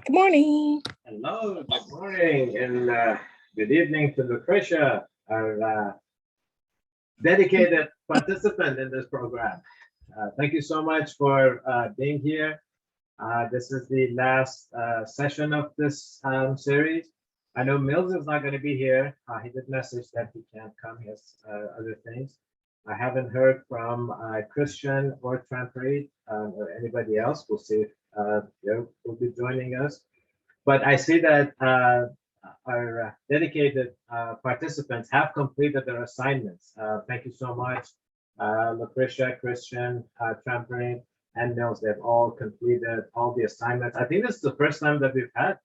Good morning. Hello, good morning, and good evening to Lucretia, our dedicated participant in this program. Thank you so much for being here. This is the last session of this series. I know Mills is not going to be here. He did message that he can't come. He has other things. I haven't heard from Christian or Trampery or anybody else. We'll see if they will be joining us. But I see that our dedicated participants have completed their assignments. Thank you so much, Lucretia, Christian, Trampoline, and Mills. They've all completed all the assignments. I think this is the first time that we've had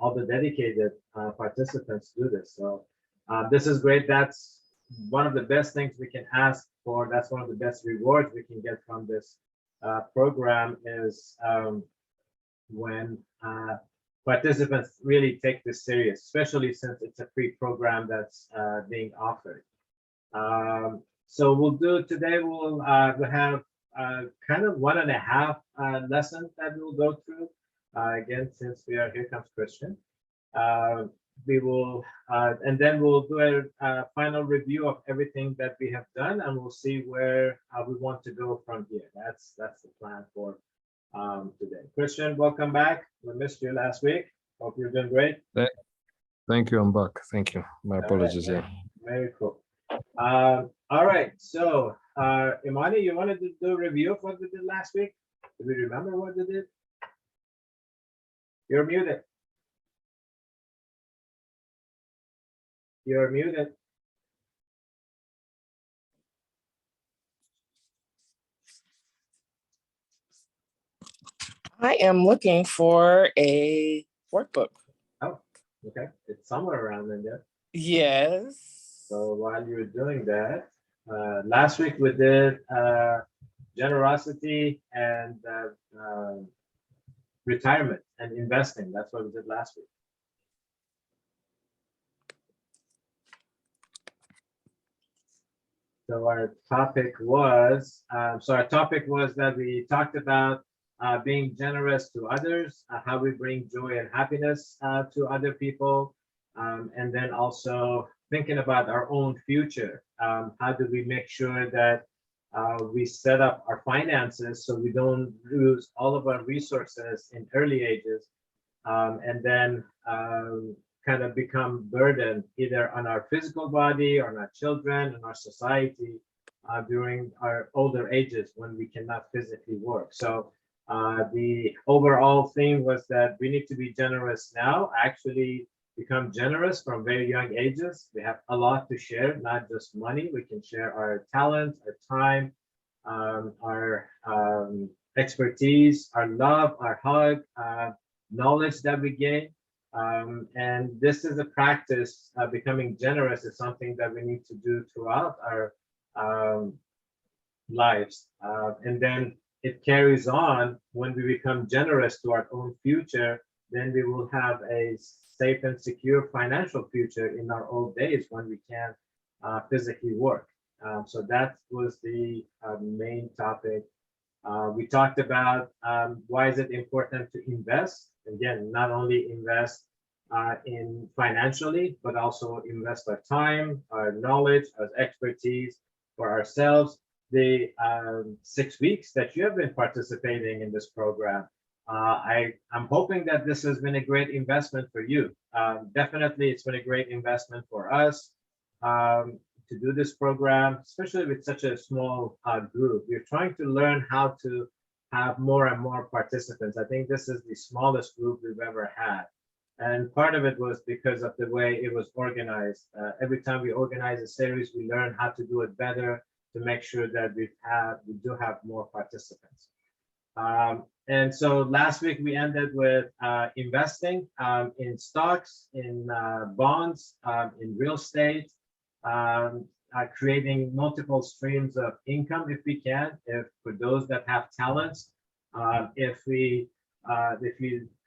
all the dedicated participants do this. So this is great. That's one of the best things we can ask for. That's one of the best rewards we can get from this program is when participants really take this serious, especially since it's a free program that's being offered. So we'll do today, we'll have kind of 1.5 lessons that we'll go through. Again, since we are, here comes Christian. We will, and then we'll do a final review of everything that we have done, and we'll see where we want to go from here. That's the plan for today. Christian, welcome back. We missed you last week. Hope you're doing great. Thank you. I'm back. Thank you. My apologies. Right, very cool. All right. So, Imani, you wanted to do a review of what we did last week? Do we remember what we did? You're muted. You're muted. I am looking for a workbook. Oh, okay. It's somewhere around in there. Yes. So while you're doing that, last week we did generosity and retirement and investing. That's what we did last week. So our topic was, that we talked about being generous to others, how we bring joy and happiness to other people, and then also thinking about our own future. How do we make sure that we set up our finances so we don't lose all of our resources in early ages, and then kind of become burdened either on our physical body, or on our children, and our society during our older ages when we cannot physically work. So the overall theme was that we need to be generous now, actually become generous from very young ages. We have a lot to share, not just money. We can share our talents, our time, our expertise, our love, our hug, knowledge that we gain. And this is a practice. Becoming generous is something that we need to do throughout our lives. And then it carries on when we become generous to our own future, then we will have a safe and secure financial future in our old days when we can physically work. So that was the main topic. We talked about why is it important to invest. Again, not only invest in financially, but also invest our time, our knowledge, our expertise for ourselves. The 6 weeks that you have been participating in this program, I'm hoping that this has been a great investment for you. Definitely, it's been a great investment for us to do this program, especially with such a small group. We're trying to learn how to have more and more participants. I think this is the smallest group we've ever had. And part of it was because of the way it was organized. Every time we organize a series, we learn how to do it better to make sure that we do have more participants. And so last week we ended with investing in stocks, in bonds, in real estate, creating multiple streams of income if we can, if for those that have talents, if we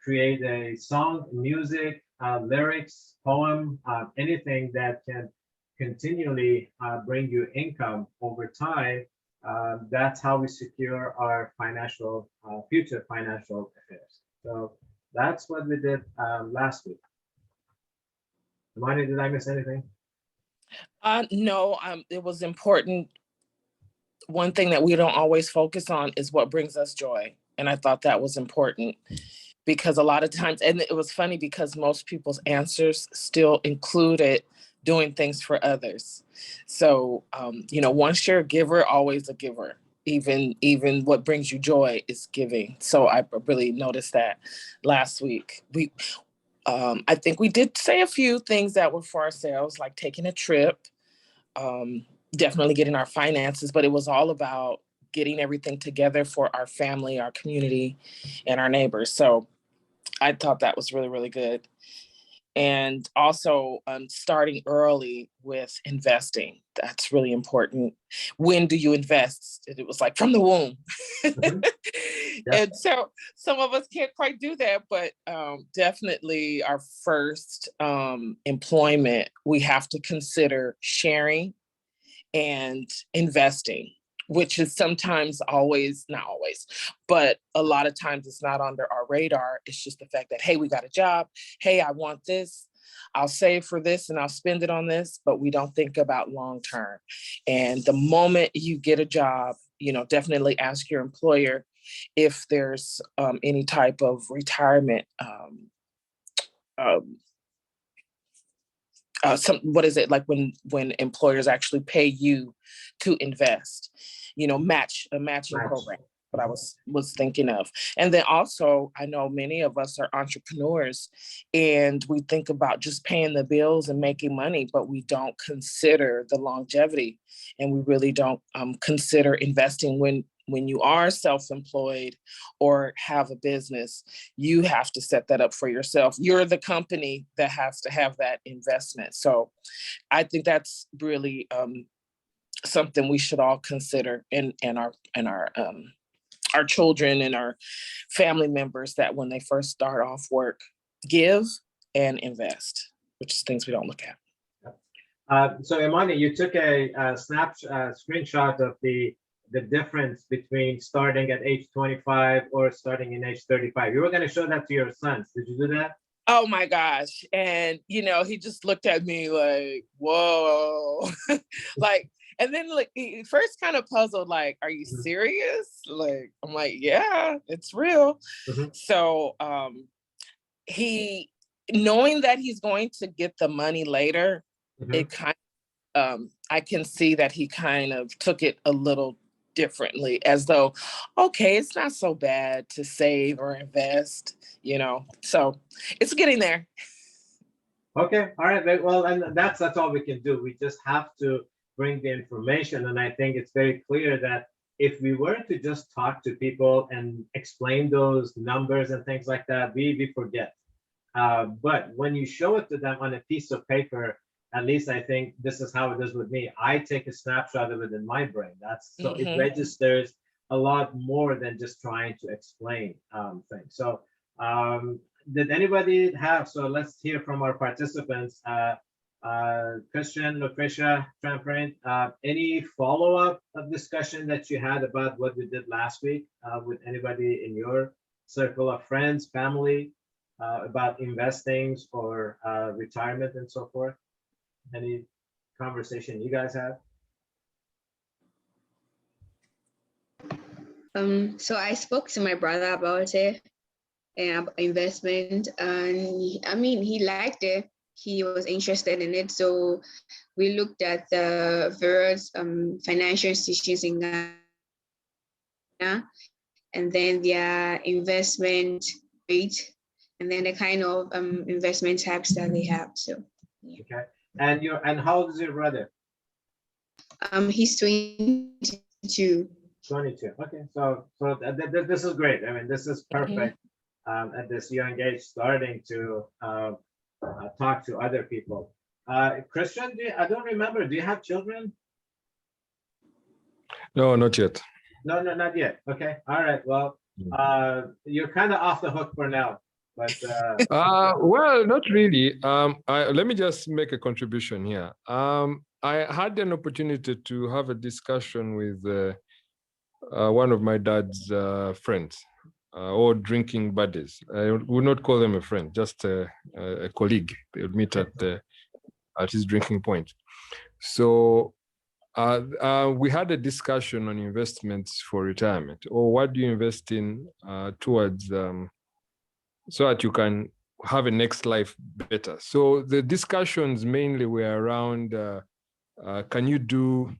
create a song, music, lyrics, poem, anything that can continually bring you income over time, that's how we secure our financial future financial affairs. So That's what we did last week. Imani, did I miss anything? No, it was important. One thing that we don't always focus on is what brings us joy. And I thought that was important because a lot of times, and it was funny because most people's answers still included doing things for others. So, once you're a giver, always a giver. Even what brings you joy is giving. So I really noticed that last week. I think we did say a few things that were for ourselves, like taking a trip, definitely getting our finances, but it was all about getting everything together for our family, our community, and our neighbors. So I thought that was really, really good. And also starting early with investing. That's really important. When do you invest? It was like from the womb. Mhm. Yeah. And so some of us can't quite do that, but definitely our first employment, we have to consider sharing and investing, which is sometimes always, not always, but a lot of times it's not under our radar. It's just the fact that, hey, we got a job. Hey, I want this. I'll save for this and I'll spend it on this, but we don't think about long term. And the moment you get a job, definitely ask your employer if there's any type of retirement what is it like when employers actually pay you to invest, match a matching program, what I was thinking of. And then also, I know many of us are entrepreneurs and we think about just paying the bills and making money, but we don't consider the longevity, and we really don't consider investing. When you are self-employed or have a business, you have to set that up for yourself. You're the company that has to have that investment. So I think that's really something we should all consider in our children and our family members, that when they first start off work, give and invest, which is things we don't look at. So Imani, you took a screenshot of the difference between starting at age 25 or starting in age 35. You were going to show that to your sons. Did you do that? Oh my gosh. And, he just looked at me like, whoa. Like, and then like he first kind of puzzled, like, are you serious? Like, I'm like, yeah, it's real. Mm-hmm. So he, knowing that he's going to get the money later, Mm-hmm. it kind of, I can see that he kind of took it a little differently, as though, okay, it's not so bad to save or invest, so it's getting there. Okay, all right. Well, and that's all we can do. We just have to bring the information, and I think it's very clear that if we were to just talk to people and explain those numbers and things like that, we forget. But when you show it to them on a piece of paper, at least I think this is how it is with me. I take a snapshot of it in my brain. So it registers a lot more than just trying to explain things. So did anybody have? So let's hear from our participants. Christian, Lucretia, Trampoline, any follow-up of discussion that you had about what we did last week with anybody in your circle of friends, family, about investing or retirement and so forth? Any conversation you guys have? So I spoke to my brother about it and investment, and he liked it. He was interested in it. So we looked at the various financial institutions in Ghana, and then their investment rate, and then the kind of investment types that they have. So yeah. Okay. And how old is your brother? He's 22. 22. Okay. So this is great. I mean, this is perfect. At this young age, starting to talk to other people. Christian, I don't remember. Do you have children? No, not yet. No, not yet. Okay. All right. Well, you're kind of off the hook for now. But well, not really. Let me just make a contribution here. I had an opportunity to have a discussion with one of my dad's friends, or drinking buddies. I would not call them a friend, just a colleague. They would meet at his drinking point. So we had a discussion on investments for retirement, or what do you invest in towards so that you can have a next life better. So the discussions mainly were around can you do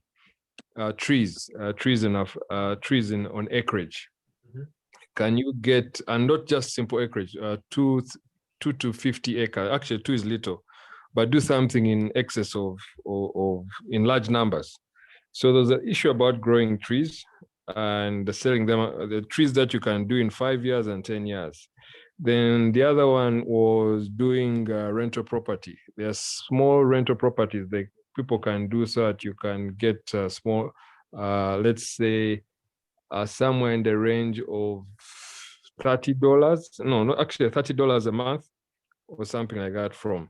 trees on acreage? Mhm. Can you get, and not just simple acreage, 2 to 50 acres? Actually, 2 is little, but do something in excess of in large numbers. So there's an issue about growing trees and selling them, the trees that you can do in 5 years and 10 years. Then the other one was doing rental property. There's small rental properties that people can do so that you can get small, let's say, somewhere in the range of $30. No, not actually $30 a month or something like that from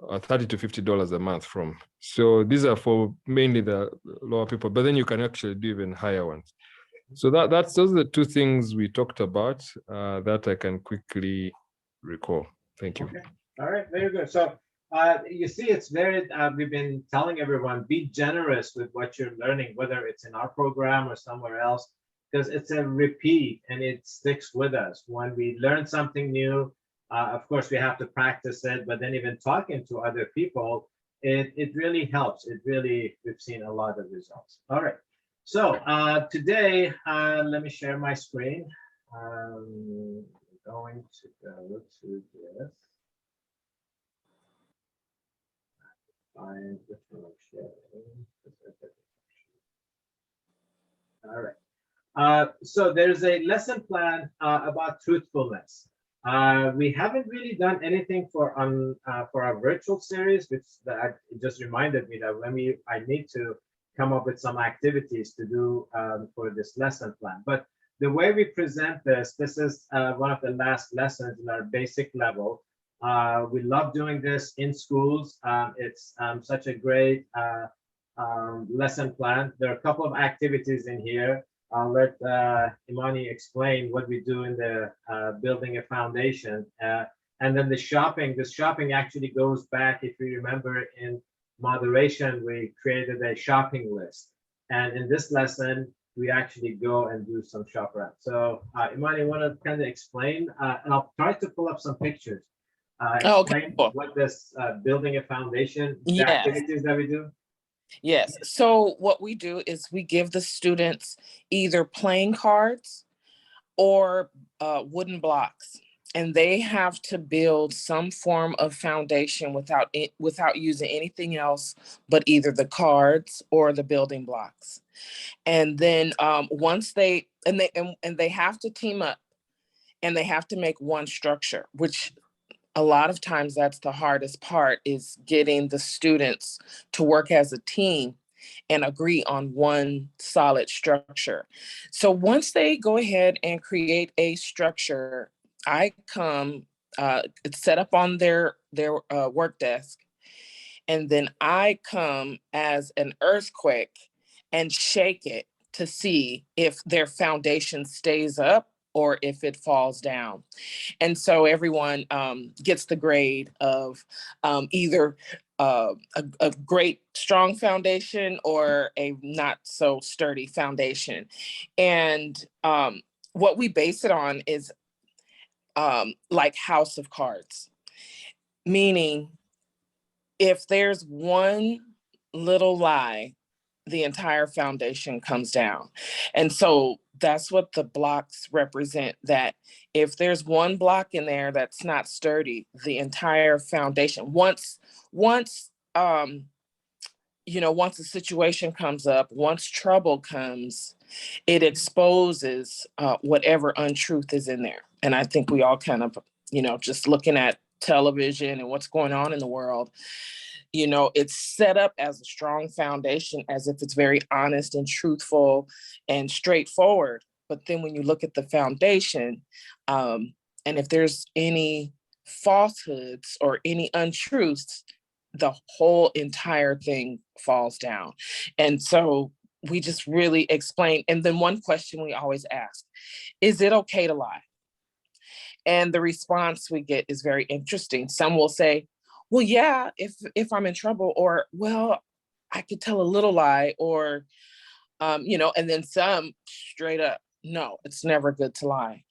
$30 to $50 a month from. So these are for mainly the lower people, but then you can actually do even higher ones. So those are the 2 things we talked about that I can quickly recall. Thank you. Okay. All right, very good. So you see, it's very, we've been telling everyone, be generous with what you're learning, whether it's in our program or somewhere else, because it's a repeat and it sticks with us. When we learn something new, of course, we have to practice it, but then even talking to other people, it really helps. We've seen a lot of results. All right. So today, let me share my screen. Going to go to this. Find which one I'm sharing. All right. So there's a lesson plan about truthfulness. We haven't really done anything for our virtual series, which that just reminded me that I need to come up with some activities to do for this lesson plan. But the way we present this is one of the last lessons in our basic level. We love doing this in schools. It's such a great lesson plan. There are a couple of activities in here. I'll let Imani explain what we do in the building a foundation. And then this shopping actually goes back, if you remember, in moderation, we created a shopping list. And in this lesson, we actually go and do some shop around. So Imani, you want to kind of explain? And I'll try to pull up some pictures. Explain what this building a foundation, the activities that we do. Yes. So what we do is we give the students either playing cards or wooden blocks, and they have to build some form of foundation without using anything else but either the cards or the building blocks. And then once they have to team up, and they have to make one structure, which a lot of times that's the hardest part, is getting the students to work as a team and agree on one solid structure. So once they go ahead and create a structure, I come, it's set up on their work desk, and then I come as an earthquake and shake it to see if their foundation stays up or if it falls down. And so everyone gets the grade of either a great strong foundation or a not so sturdy foundation. And what we base it on is like house of cards, meaning if there's one little lie, the entire foundation comes down. And so that's what the blocks represent, that if there's one block in there that's not sturdy, the entire foundation, once a situation comes up, once trouble comes, it exposes whatever untruth is in there. And I think we all kind of, just looking at television and what's going on in the world, it's set up as a strong foundation, as if it's very honest and truthful and straightforward. But then when you look at the foundation, and if there's any falsehoods or any untruths, the whole entire thing falls down. And so we just really explain. And then one question we always ask, is it okay to lie? And the response we get is very interesting. Some will say, well, yeah, if I'm in trouble, or, well, I could tell a little lie, or, and then some straight up, no, it's never good to lie.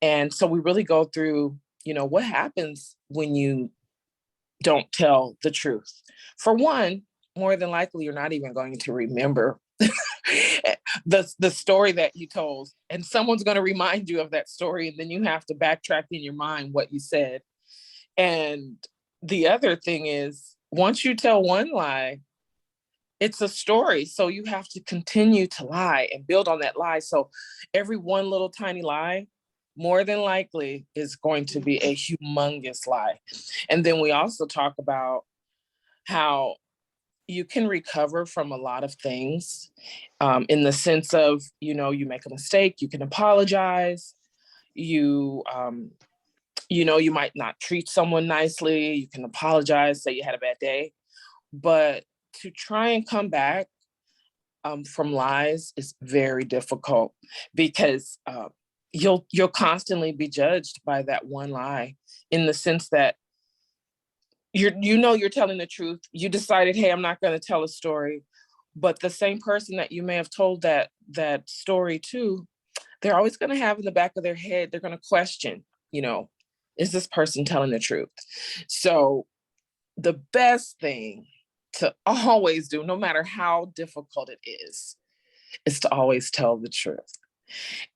And so we really go through, what happens when you don't tell the truth. For one, more than likely, you're not even going to remember the story that you told, and someone's going to remind you of that story, and then you have to backtrack in your mind what you said. And the other thing is, once you tell one lie, it's a story, so you have to continue to lie and build on that lie. So every one little tiny lie, more than likely, is going to be a humongous lie. And then we also talk about how you can recover from a lot of things, in the sense of, you make a mistake, you can apologize, you might not treat someone nicely, you can apologize, say you had a bad day. But to try and come back from lies is very difficult, because you'll constantly be judged by that one lie, in the sense that you're telling the truth. You decided, hey, I'm not going to tell a story, but the same person that you may have told that story to, they're always going to have in the back of their head, they're going to question, is this person telling the truth? So the best thing to always do, no matter how difficult it is to always tell the truth.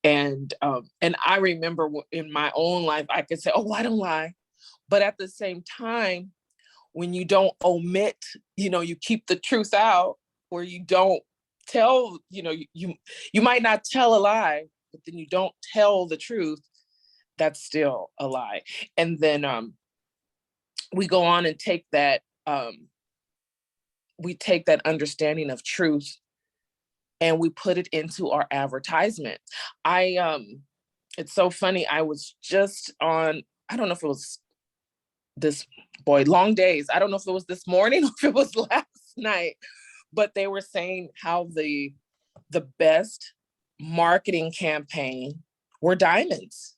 And I remember in my own life, I could say, oh, I don't lie. But at the same time, when you don't omit, you keep the truth out, or you don't tell, you might not tell a lie, but then you don't tell the truth, that's still a lie. And then we go on and take that, we take that understanding of truth and we put it into our advertisement. It's so funny. I was just on, I don't know if it was long days. I don't know if it was this morning or if it was last night, but they were saying how the best marketing campaign were diamonds,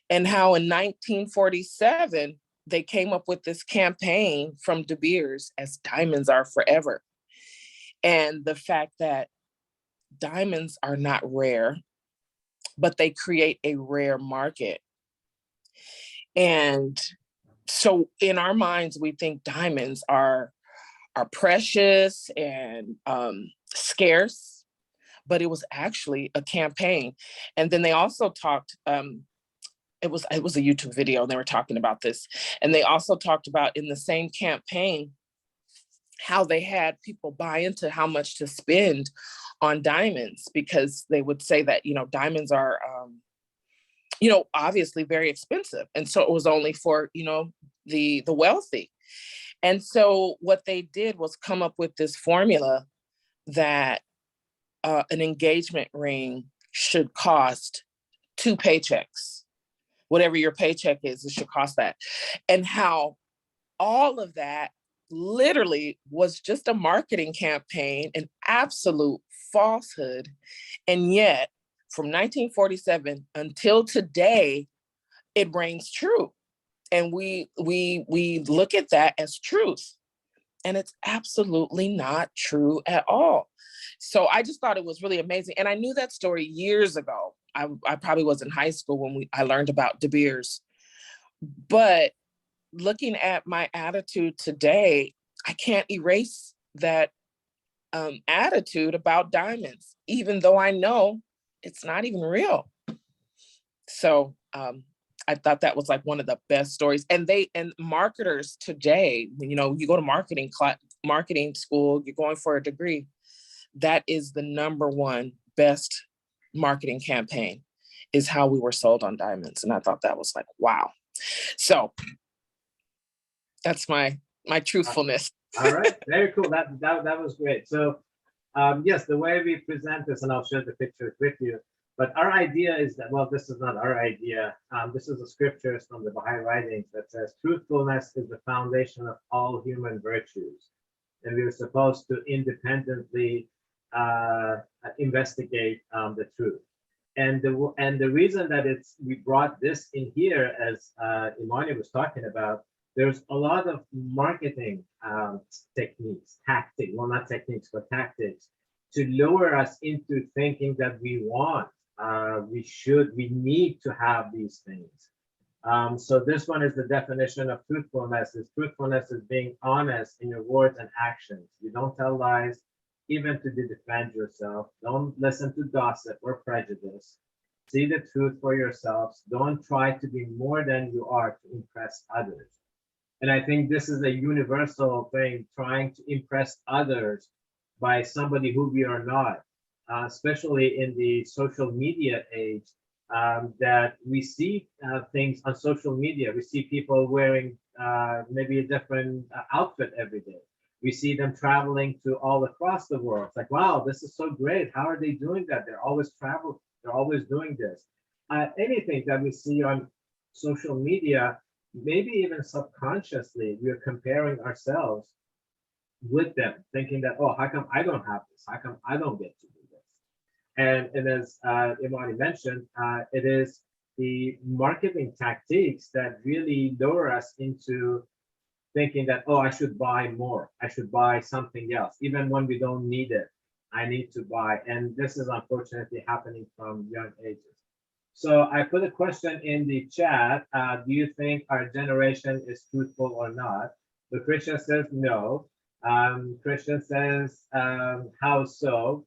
and how in 1947, they came up with this campaign from De Beers as diamonds are forever. And the fact that diamonds are not rare, but they create a rare market. And so in our minds, we think diamonds are precious and scarce, but it was actually a campaign. And then they also talked, it was a YouTube video, and they were talking about this. And they also talked about, in the same campaign, how they had people buy into how much to spend on diamonds, because they would say that, diamonds are, obviously very expensive. And so it was only for, the wealthy. And so what they did was come up with this formula that an engagement ring should cost 2 paychecks. Whatever your paycheck is, it should cost that. And how all of that literally was just a marketing campaign, an absolute falsehood. And yet, from 1947 until today, it reigns true. And we look at that as truth. And it's absolutely not true at all. So I just thought it was really amazing. And I knew that story years ago. I probably was in high school when I learned about De Beers. But looking at my attitude today, I can't erase that attitude about diamonds, even though I know it's not even real. So I thought that was like one of the best stories. And marketers today, you go to marketing school, you're going for a degree, that is the number one best marketing campaign, is how we were sold on diamonds. And I thought that was like, wow. So that's my truthfulness. All right, very cool. That was great. So yes, the way we present this, and I'll share the pictures with you, but our idea is that, well, this is not our idea. This is the scriptures from the Baha'i writings that says, truthfulness is the foundation of all human virtues. And we were supposed to independently investigate the truth. And the reason that we brought this in here, as Imani was talking about, there's a lot of marketing techniques, well, not techniques, but tactics, to lure us into thinking that we want, we need to have these things. So this one is the definition of truthfulness. Truthfulness is being honest in your words and actions. You don't tell lies, even to defend yourself. Don't listen to gossip or prejudice. See the truth for yourselves. Don't try to be more than you are to impress others. And I think this is a universal thing, trying to impress others by somebody who we are not, especially in the social media age, that we see things on social media. We see people wearing maybe a different outfit every day. We see them traveling to all across the world. It's like, wow, this is so great. How are they doing that? They're always traveling. They're always doing this. Anything that we see on social media, maybe even subconsciously, we're comparing ourselves with them, thinking that, oh, how come I don't have this? How come I don't get to do this? And as Imani mentioned, it is the marketing tactics that really lure us into thinking that, oh, I should buy more. I should buy something else, even when we don't need it. I need to buy. And this is unfortunately happening from young ages. So I put a question in the chat. Do you think our generation is truthful or not? Lucretia says no. Christian says, how so?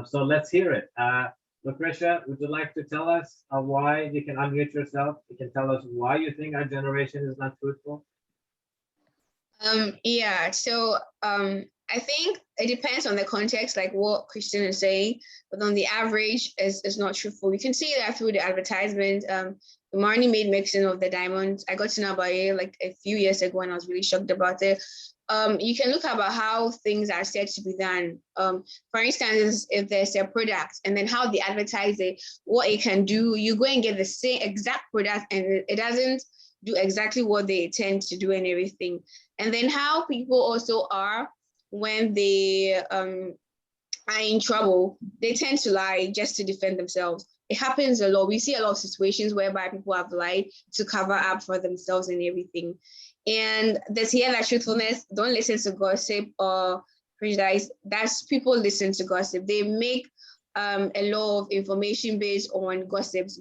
So let's hear it. Lucretia, would you like to tell us why? You can unmute yourself. You can tell us why you think our generation is not truthful. Yeah, so I think it depends on the context, like what Christian is saying, but on the average is not truthful. You can see that through the advertisement. Marnie made mention of the diamonds. I got to know about it like a few years ago and I was really shocked about it. You can look about how things are said to be done. For instance, if there's a product and then how they advertise it, what it can do, you go and get the same exact product and it doesn't do exactly what they tend to do and everything. And then how people also are when they are in trouble, they tend to lie just to defend themselves. It happens a lot. We see a lot of situations whereby people have lied to cover up for themselves and everything. And there's here that truthfulness, don't listen to gossip or prejudice. That's people listen to gossip. They make a lot of information based on gossips.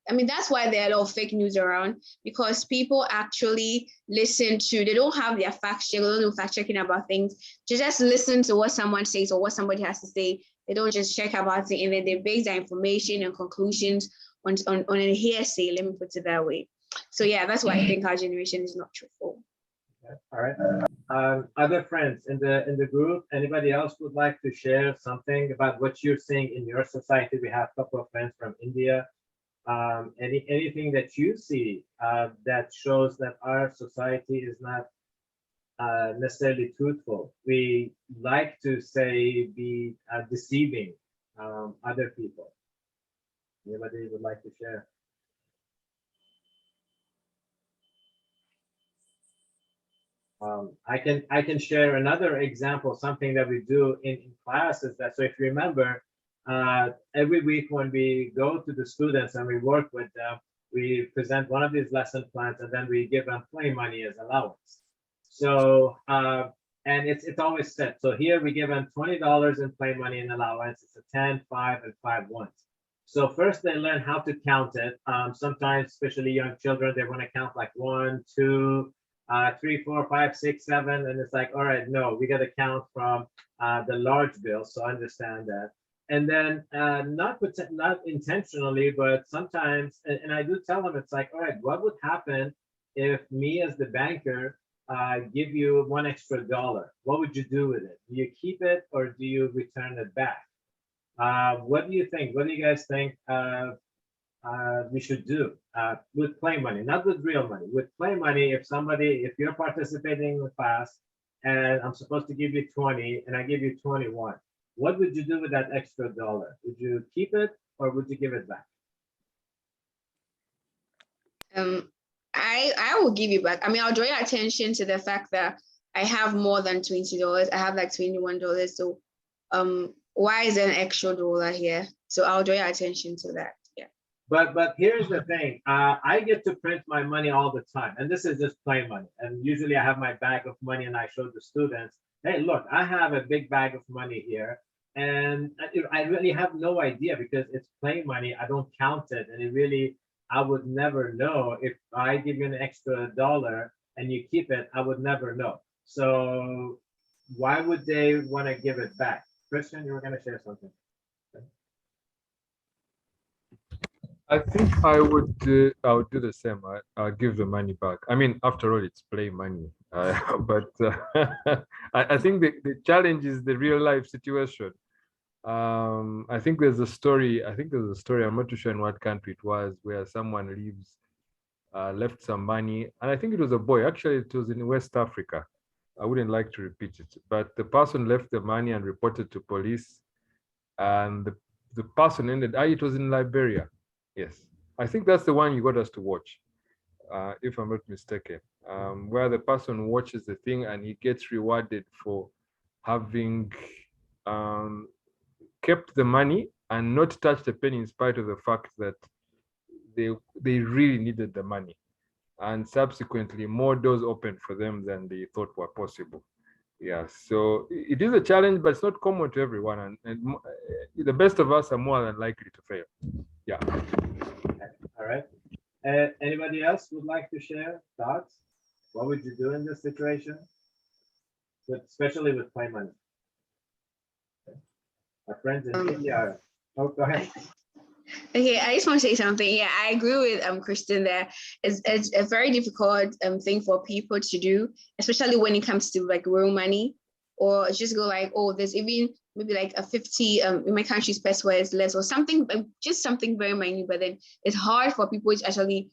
That's why there are a lot of fake news around, because people actually listen to, they don't have their fact check, they don't do fact checking about things. They just listen to what someone says or what somebody has to say. They don't just check about it, and then they base their information and conclusions on a hearsay, let me put it that way. So yeah, that's why I think our generation is not truthful. Okay. All right. Other friends in the group, anybody else would like to share something about what you're seeing in your society? We have a couple of friends from India. Anything that you see that shows that our society is not necessarily truthful. We like to say be deceiving other people. Anybody would like to share? I can share another example, something that we do in class is that, so if you remember, every week when we go to the students and we work with them, we present one of these lesson plans and then we give them play money as allowance. So, and it's always set. So here we give them $20 in play money and allowance. It's a 10, 5, and 5 ones. So first they learn how to count it. Sometimes, especially young children, they want to count like 1, 2, 3, 4, 5, 6, 7, and it's like, all right, no, we got to count from the large bill. So understand that. And then not intentionally, but sometimes, and I do tell them, it's like, all right, what would happen if me as the banker give you $1 extra? What would you do with it? Do you keep it or do you return it back? What do you think? What do you guys think we should do with play money? Not with real money. With play money, if you're participating in the class and I'm supposed to give you 20 and I give you 21, what would you do with that extra $1? Would you keep it or would you give it back? I will give you back. I mean, I'll draw your attention to the fact that I have more than $20. I have like $21. So why is there an extra $1 here? So I'll draw your attention to that. Yeah. But here's the thing. I get to print my money all the time, and this is just plain money. And usually I have my bag of money, and I show the students, hey, look, I have a big bag of money here, and I really have no idea because it's plain money. I don't count it, and it really, I would never know if I give you an extra $1 and you keep it. I would never know. So why would they want to give it back? Christian, you were going to share something. I think I would do the same. I'll give the money back. I mean, after all, it's play money. But I think the challenge is the real life situation. I think there's a story. I'm not too sure in what country it was, where someone left some money, and I think it was a boy. Actually, it was in West Africa. I wouldn't like to repeat it, but the person left the money and reported to police, and the person ended. It was in Liberia. Yes, I think that's the one you got us to watch, if I'm not mistaken, where the person watches the thing and he gets rewarded for having kept the money and not touched a penny in spite of the fact that they really needed the money. And subsequently, more doors opened for them than they thought were possible. Yeah, so it is a challenge, but it's not common to everyone. And the best of us are more than likely to fail. Yeah. All right. Anybody else would like to share thoughts? What would you do in this situation? Especially with play money. Okay. Our friends in India are, oh, go ahead. Okay, I just want to say something. Yeah, I agree with Kristen there. It's a very difficult thing for people to do, especially when it comes to like real money, or just go like, oh, there's even maybe like a 50 in my country's best where it's less or something, just something very minute. But then it's hard for people to actually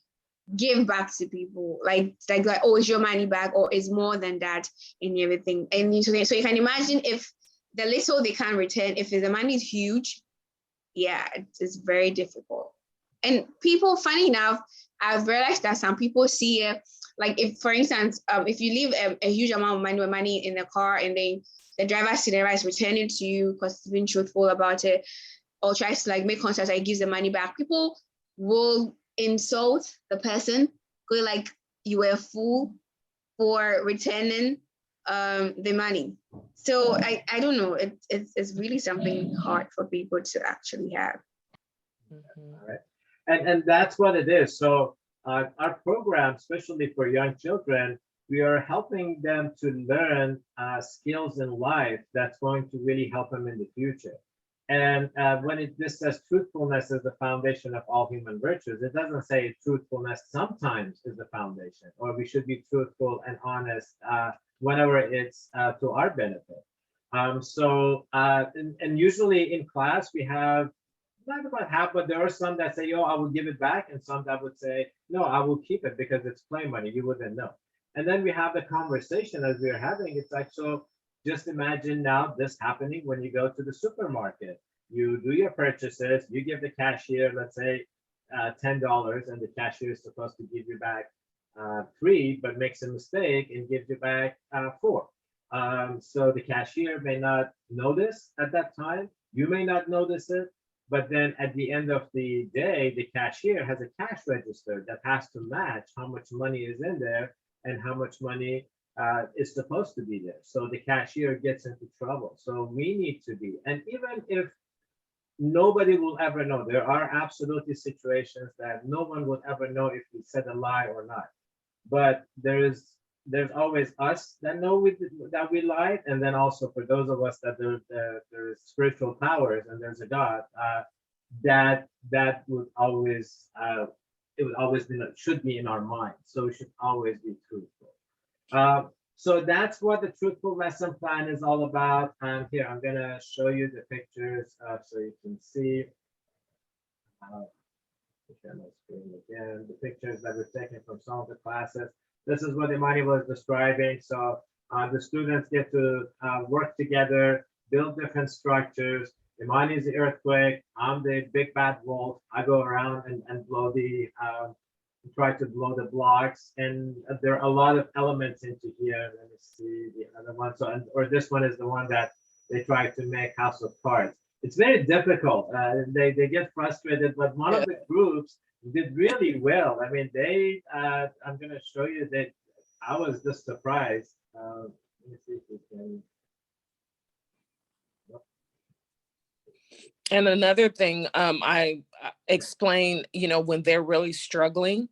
give back to people, like oh, it's your money back, or it's more than that and everything. And so you can imagine if the little they can return, if the money is huge. Yeah, it's very difficult. And people, funny enough, I've realized that some people see it, like if, for instance, if you leave a huge amount of money in the car and then the driver is returning to you because he's been truthful about it, or tries to like make contact, like gives the money back, people will insult the person, go like, you were a fool for returning the money. So I don't know, it's really something hard for people to actually have. All right. And that's what it is. So our program, especially for young children, we are helping them to learn skills in life that's going to really help them in the future. And when this says truthfulness is the foundation of all human virtues, it doesn't say truthfulness sometimes is the foundation, or we should be truthful and honest whenever it's to our benefit. And usually in class, we have not about half, but there are some that say, yo, I will give it back, and some that would say, no, I will keep it because it's play money, you wouldn't know. And then we have the conversation as we're having. It's like, so just imagine now this happening when you go to the supermarket. You do your purchases, you give the cashier, let's say $10, and the cashier is supposed to give you back 3, but makes a mistake and gives you back 4. So the cashier may not notice at that time, you may not notice it, but then at the end of the day, the cashier has a cash register that has to match how much money is in there and how much money is supposed to be there. So the cashier gets into trouble. So we need to be, and even if nobody will ever know, there are absolutely situations that no one will ever know if we said a lie or not. But there's always us that know that we lied, and then also for those of us that there is spiritual powers and there's a God, that would always it would always be, should be in our mind. So we should always be truthful. So that's what the truthful lesson plan is all about. And here I'm gonna show you the pictures so you can see. Share my screen again. The pictures that were taken from some of the classes. This is what Imani was describing. So the students get to work together, build different structures. Imani is the earthquake. I'm the big bad wolf. I go around and blow try to blow the blocks. And there are a lot of elements into here. Let me see the other one. So, or this one is the one that they try to make house of cards. it's very difficult. They get frustrated, but one of the groups did really well. I mean, I'm going to show you that I was just surprised. Let me see if we can. And another thing, I explain, when they're really struggling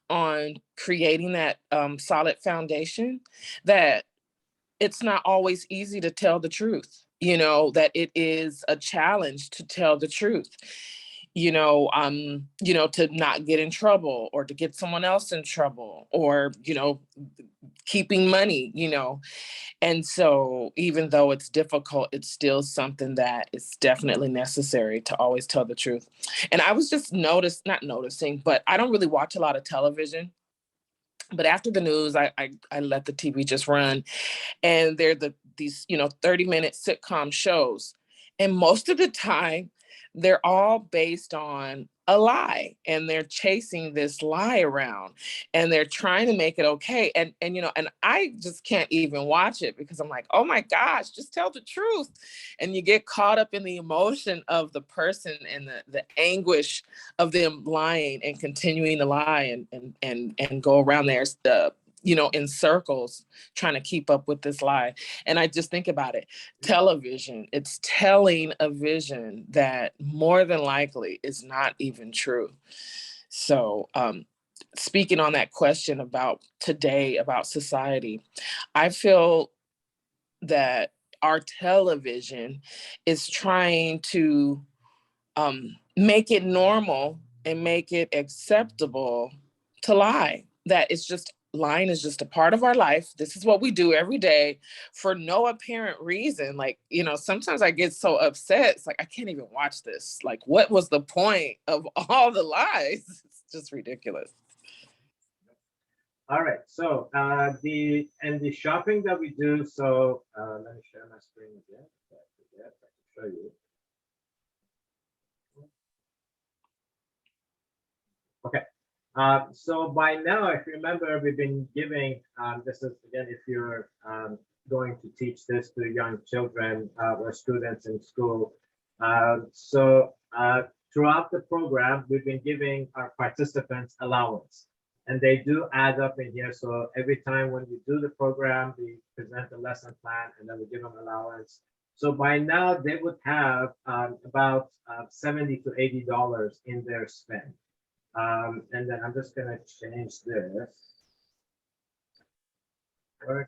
on creating that solid foundation, that it's not always easy to tell the truth, that it is a challenge to tell the truth, to not get in trouble or to get someone else in trouble or, keeping money, And so even though it's difficult, it's still something that is definitely necessary to always tell the truth. And I was just not noticing, but I don't really watch a lot of television. But after the news, I let the TV just run. And they're these 30-minute sitcom shows. And most of the time, they're all based on a lie, and they're chasing this lie around, and they're trying to make it okay. And I just can't even watch it because I'm like, oh my gosh, just tell the truth. And you get caught up in the emotion of the person and the anguish of them lying and continuing to lie and go around there, in circles trying to keep up with this lie. And I just think about it. Television, it's telling a vision that more than likely is not even true. So speaking on that question about today, about society, I feel that our television is trying to make it normal and make it acceptable to lie. That it's just lying is just a part of our life. This is what we do every day for no apparent reason. Like, sometimes I get so upset. It's like, I can't even watch this. Like, what was the point of all the lies? It's just ridiculous. All right. So the shopping that we do. So let me share my screen again. I can show you. Okay. So by now, if you remember, we've been giving, this is again, if you're going to teach this to young children or students in school. Throughout the program, we've been giving our participants allowance, and they do add up in here. So every time when we do the program, we present a lesson plan and then we give them allowance. So by now they would have about $70 to $80 in their spend. And then I'm just going to change this. I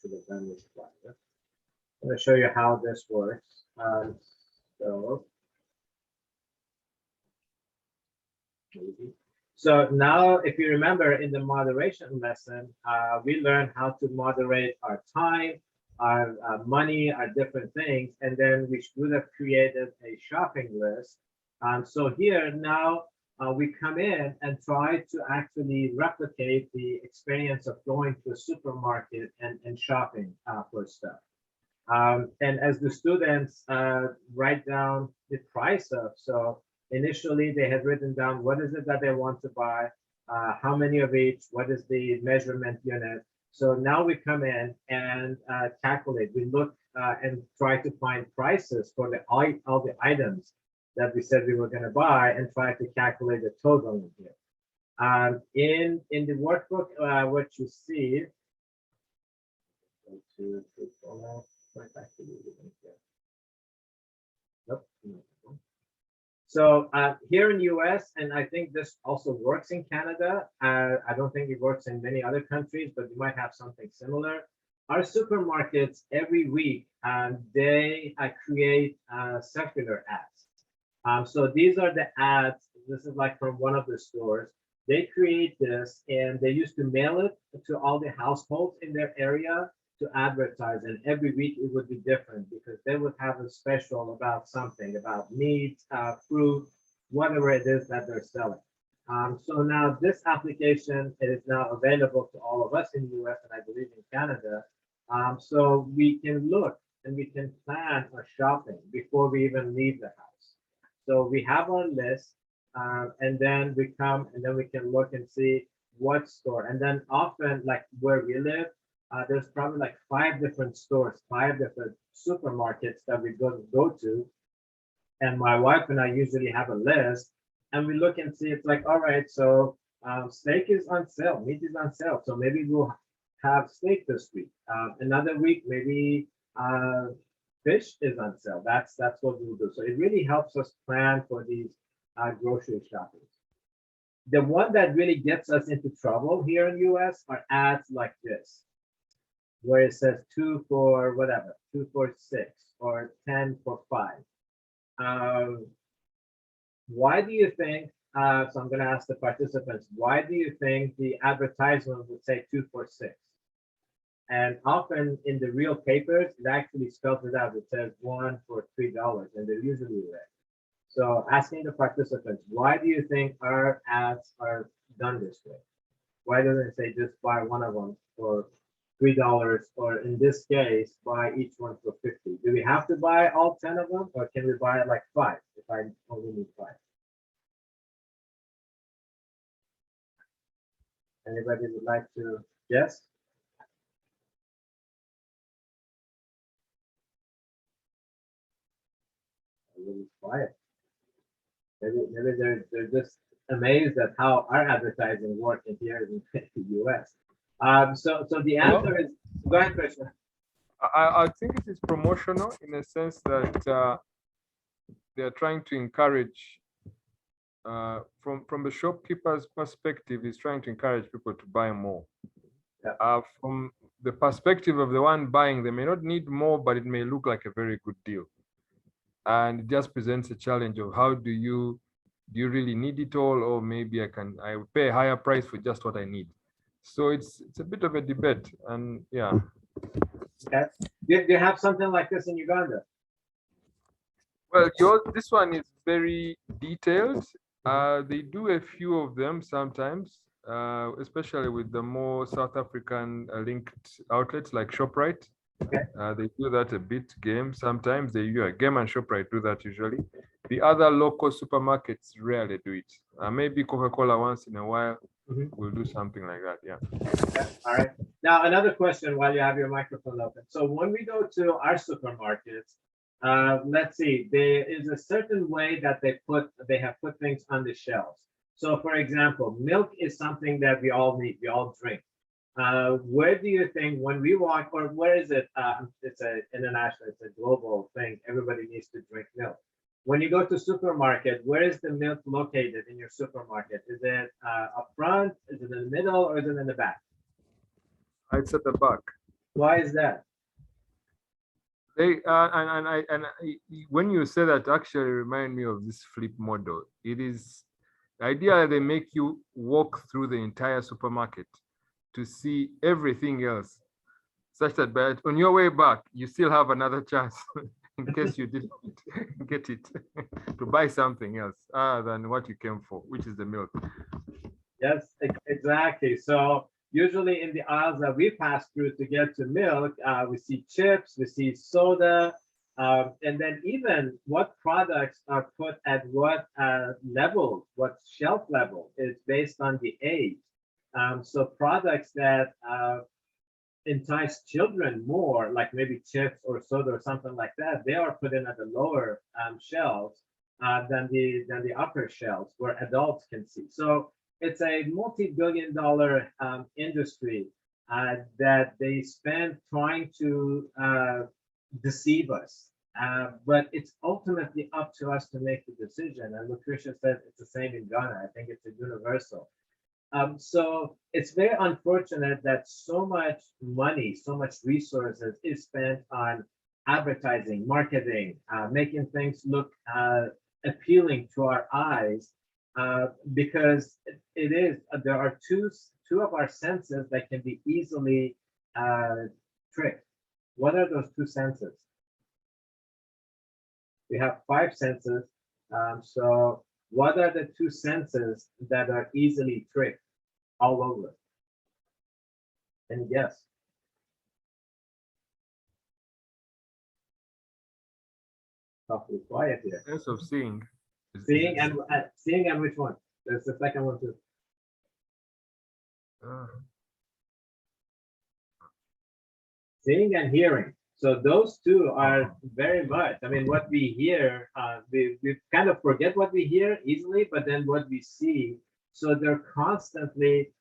should have done this prior. I'm going to show you how this works. So now, if you remember in the moderation lesson, we learned how to moderate our time, our money, our different things, and then we would have created a shopping list. So here now we come in and try to actually replicate the experience of going to a supermarket and shopping for stuff. And as the students write down the price of, so initially they had written down what is it that they want to buy, how many of each, what is the measurement unit. So now we come in and calculate. We look and try to find prices for all the items that we said we were going to buy and try to calculate the total in here. In the workbook, what you see, so here in the US, and I think this also works in Canada. I don't think it works in many other countries, but you might have something similar. Our supermarkets every week, they create circular ads. So these are the ads. This is like from one of the stores. They create this and they used to mail it to all the households in their area to advertise. And every week it would be different because they would have a special about something, about meat, fruit, whatever it is that they're selling. So now this application is now available to all of us in the US and I believe in Canada. So we can look and we can plan our shopping before we even leave the house. So we have our list and then we come and then we can look and see what store. And then often like where we live, there's probably like 5 different stores, 5 different supermarkets that we go to. And my wife and I usually have a list, and we look and see, it's like, all right, so steak is on sale, meat is on sale. So maybe we'll have steak this week. Another week, maybe fish is on sale. That's what we'll do. So it really helps us plan for these grocery shopping. The one that really gets us into trouble here in US are ads like this, where it says 2 for whatever, 2 for 6 or 10 for 5. Why do you think, so I'm going to ask the participants, why do you think the advertisement would say 2 for 6? And often in the real papers, it actually spells it out. It says 1 for $3, and they're usually red. So asking the participants, why do you think our ads are done this way? Why doesn't it say just buy one of them for $3, or in this case, buy each one for 50? Do we have to buy all 10 of them, or can we buy like 5 if I only need 5? Anybody would like to guess? A little quiet. Maybe they're just amazed at how our advertising works here in the US. So the answer is, go ahead, Krishna. I think it is promotional in a sense that they're trying to encourage, from the shopkeeper's perspective, is trying to encourage people to buy more. Yeah. From the perspective of the one buying, they may not need more, but it may look like a very good deal. And it just presents a challenge of how do you really need it all, or maybe I will pay a higher price for just what I need. So it's a bit of a debate, and yeah. Okay. Do you have something like this in Uganda? Well, this one is very detailed. They do a few of them sometimes, especially with the more South African linked outlets like ShopRite. Okay. They do that a bit. Game sometimes they use Game and ShopRite do that usually. The other local supermarkets rarely do it. Maybe Coca-Cola once in a while will do something like that. Yeah. Okay. All right. Now another question while you have your microphone open. So when we go to our supermarkets, let's see, there is a certain way that they have put things on the shelves. So for example, milk is something that we all need, we all drink. Where do you think when we walk, or where is it? It's a international, it's a global thing. Everybody needs to drink milk. When you go to supermarket, where is the milk located in your supermarket? Is it up front? Is it in the middle, or is it in the back? It's at the back. Why is that? When you say that, actually remind me of this flip model. It is the idea that they make you walk through the entire supermarket to see everything else, such that on your way back, you still have another chance in case you didn't get it to buy something else other than what you came for, which is the milk. Yes, exactly. So usually in the aisles that we pass through to get to milk, we see chips, we see soda, and then even what products are put at what level, what shelf level is based on the age. So products that entice children more, like maybe chips or soda or something like that, they are put in at the lower shelves than the upper shelves where adults can see. So it's a multi-billion-dollar industry that they spend trying to deceive us. But it's ultimately up to us to make the decision. And Lucretia said it's the same in Ghana. I think it's a universal. So it's very unfortunate that so much money, so much resources is spent on advertising, marketing, making things look appealing to our eyes, because there are two of our senses that can be easily tricked. What are those two senses? We have 5 senses. So what are the 2 senses that are easily tricked all over? And yes. Awfully quiet here. Sense of seeing. Seeing and which one? There's the second one too. Seeing and hearing. So those two are very much, I mean, what we hear, we kind of forget what we hear easily, but then what we see, so they're constantly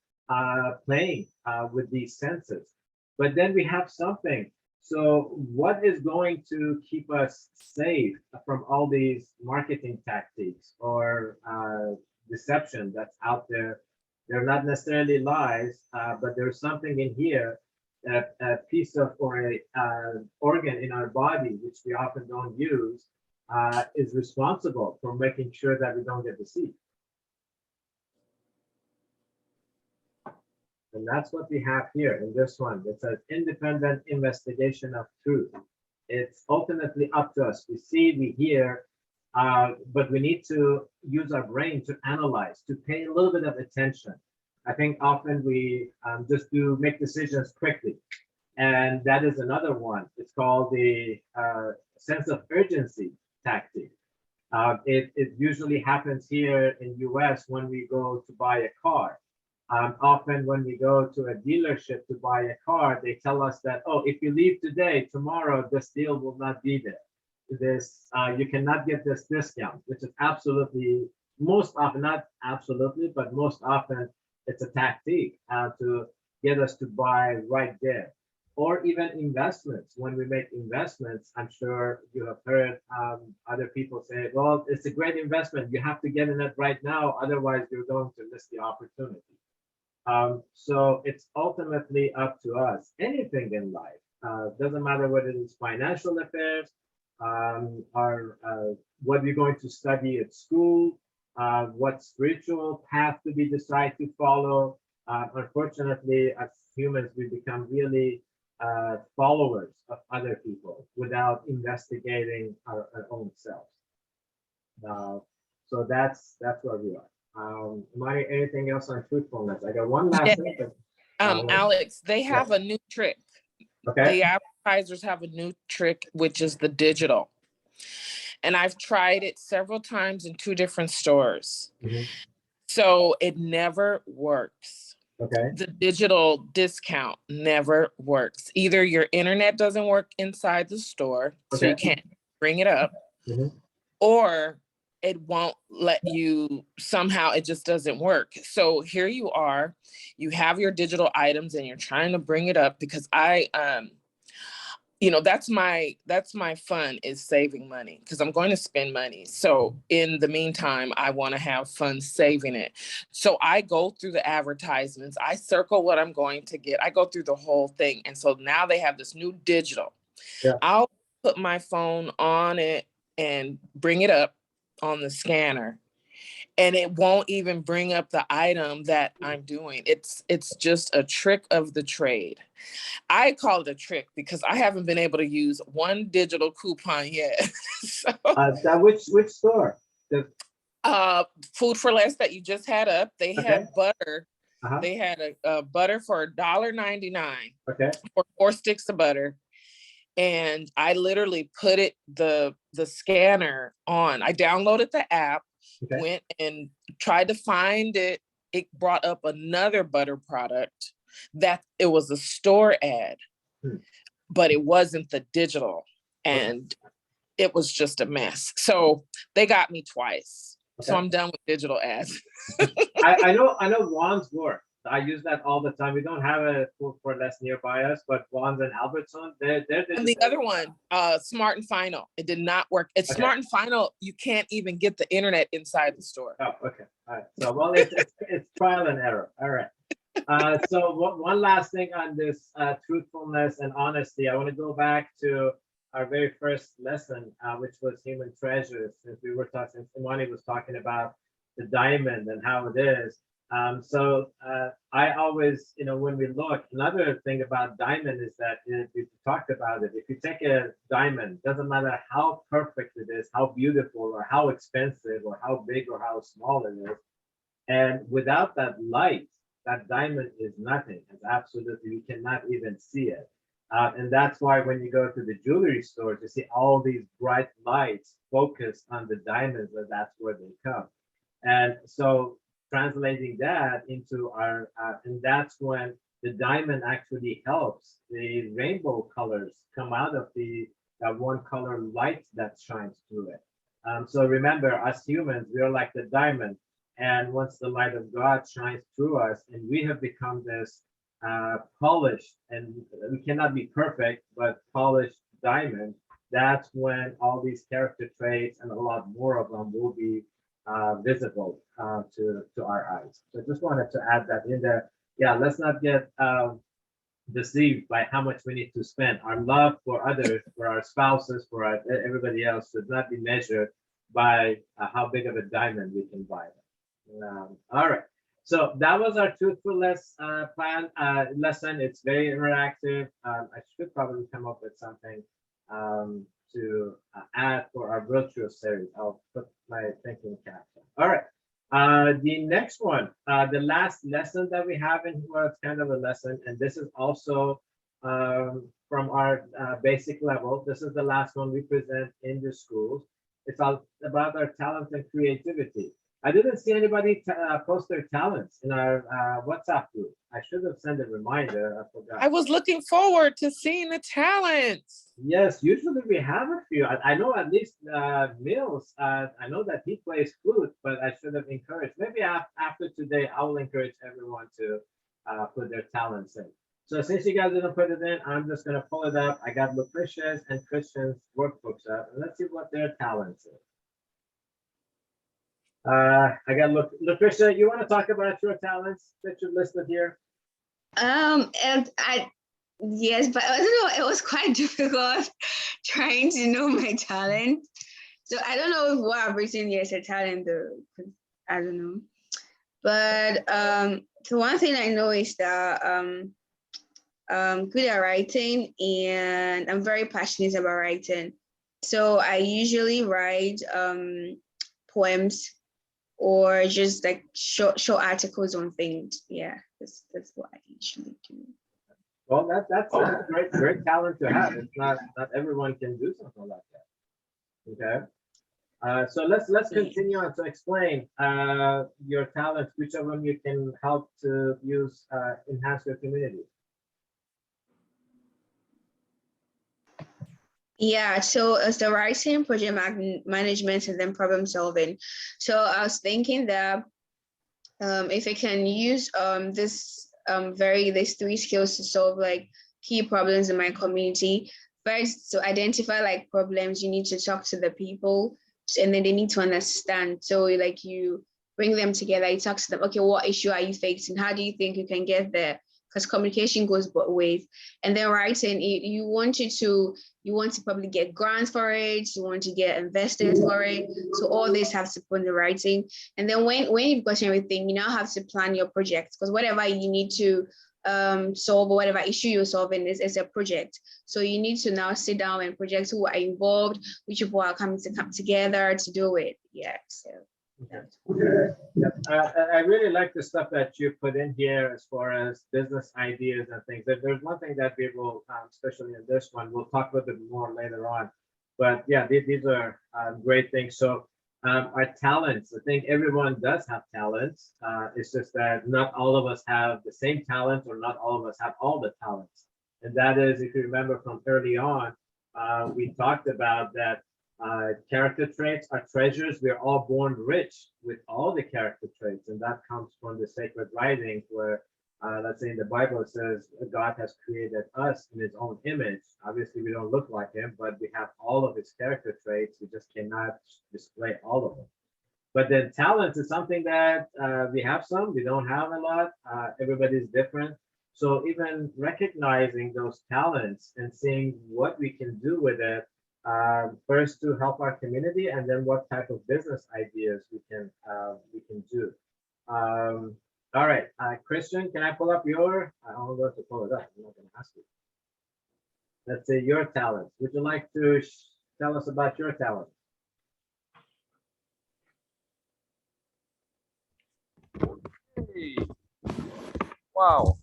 playing with these senses. But then we have something. So what is going to keep us safe from all these marketing tactics or deception that's out there? They're not necessarily lies, but there's something in here, a piece of or a organ in our body, which we often don't use, is responsible for making sure that we don't get deceived. And that's what we have here in this one. It's an independent investigation of truth. It's ultimately up to us. We see, we hear, but we need to use our brain to analyze, to pay a little bit of attention. I think often we just make decisions quickly. And that is another one. It's called the sense of urgency tactic. It usually happens here in US when we go to buy a car. Often when we go to a dealership to buy a car, they tell us that, oh, if you leave today, tomorrow, this deal will not be there. You cannot get this discount, which is absolutely, most often, not absolutely, but most often it's a tactic to get us to buy right there. Or even investments. When we make investments, I'm sure you have heard other people say, well, it's a great investment. You have to get in it right now. Otherwise, you're going to miss the opportunity. So it's ultimately up to us. Anything in life, doesn't matter whether it's financial affairs, or what you're going to study at school, what spiritual path do we decide to follow. Unfortunately, as humans, we become really followers of other people without investigating our own selves. So that's where we are. Mari, anything else on truthfulness? I got one last thing. But, Alex, they have a new trick. okay. The advertisers have a new trick, which is the digital. And I've tried it several times in 2 different stores. Mhm. So it never works. Okay. The digital discount never works. Either your internet doesn't work inside the store, so you can't bring it up, Mhm. or it won't let you, somehow it just doesn't work. So here you are, you have your digital items and you're trying to bring it up, because that's my fun, is saving money, because I'm going to spend money. So in the meantime, I want to have fun saving it. So I go through the advertisements, I circle what I'm going to get, I go through the whole thing. And so now they have this new digital. Yeah. I'll put my phone on it and bring it up on the scanner, and it won't even bring up the item that I'm doing. It's just a trick of the trade. I call it a trick because I haven't been able to use one digital coupon yet. So, which store? Food for Less that you just had up, they had butter. Uh-huh. They had a butter for $1.99 Okay. for 4 sticks of butter. And I literally put the scanner on. I downloaded the app, went and tried to find it. It brought up another butter product that it was a store ad, but it wasn't the digital. And it was just a mess. So they got me twice. So I'm done with digital ads. I know Juan's work. I use that all the time. We don't have a Food for Less nearby us, but Juan's and Albertson, they're and the other one, Smart and Final, it did not work. It's Smart and Final, you can't even get the internet inside the store. Oh, okay. All right. So, well, it's trial and error. All right. So one last thing on this truthfulness and honesty. I want to go back to our very first lesson, which was human treasures. Since Imani was talking about the diamond and how it is. I always, when we look, another thing about diamond is that we talked about it. If you take a diamond, doesn't matter how perfect it is, how beautiful or how expensive or how big or how small it is, and without that light, that diamond is nothing. It's absolutely, you cannot even see it. And that's why when you go to the jewelry stores, you see all these bright lights focused on the diamonds, and that's where they come. And so translating that into and that's when the diamond actually helps the rainbow colors come out of that one color light that shines through it. So remember, as humans, we are like the diamond. And once the light of God shines through us and we have become this polished, and we cannot be perfect, but polished diamond, that's when all these character traits and a lot more of them will be visible to our eyes. So I just wanted to add that in there. Yeah, let's not get deceived by how much we need to spend. Our love for others, for our spouses, for everybody else should not be measured by how big of a diamond we can buy. All right. So that was our truthfulness lesson. It's very interactive. I should probably come up with something to add for our virtual series. I'll put my thinking cap on. All right. The next one, the last lesson that we have in, well, it's kind of a lesson, and this is also from our basic level. This is the last one we present in the schools. It's all about our talents and creativity. I didn't see anybody post their talents in our WhatsApp group. I should have sent a reminder. I forgot. I was looking forward to seeing the talents. Yes, usually we have a few. I know at least Mills. I know that he plays flute, but I should have encouraged. Maybe after today, I will encourage everyone to put their talents in. So since you guys didn't put it in, I'm just gonna pull it up. I got Lucretia's and Christian's workbooks up, and let's see what their talents is. I got Lucretia, you want to talk about your talents that you listed here? And yes, but I don't know, it was quite difficult trying to know my talent. So I don't know if what I've written here is a talent though, because I don't know. But so one thing I know is that I'm good at writing, and I'm very passionate about writing. So I usually write poems or just like short articles on things. Yeah, that's what I usually do. Well, that's a great talent to have. It's not everyone can do something like that. Okay. So let's continue on to explain your talents, which of them you can help to use enhance your community. Yeah, so as the writing, project management, and then problem solving. So I was thinking that if I can use these three skills to solve like key problems in my community. First, to identify like problems, you need to talk to the people, and then they need to understand. So like you bring them together, you talk to them. Okay, what issue are you facing? How do you think you can get there? Because communication goes both ways. And then writing, you want to probably get grants for it, you want to get investors for it. So all this has to put in the writing. And then when you've got everything, you now have to plan your project, because whatever you need to solve or whatever issue you're solving is a project. So you need to now sit down and project who are involved, which people are coming to come together to do it. Yeah, so. Okay. Yep. I really like the stuff that you put in here as far as business ideas and things. There's one thing that we will, especially in this one, we'll talk a little bit more later on. But yeah, these are great things. So our talents, I think everyone does have talents. It's just that not all of us have the same talent, or not all of us have all the talents. And that is, if you remember from early on, we talked about that. Character traits are treasures. We're all born rich with all the character traits, and that comes from the sacred writings where, let's say in the Bible, it says God has created us in his own image. Obviously, we don't look like him, but we have all of his character traits. We just cannot display all of them. But then talents is something that we have some, we don't have a lot. Everybody's different. So even recognizing those talents and seeing what we can do with it, first to help our community, and then what type of business ideas we can do. All right, Christian, can I pull up your? I'm going to pull it up. I'm not going to ask you. Let's say your talents. Would you like to tell us about your talent? Hey. Wow.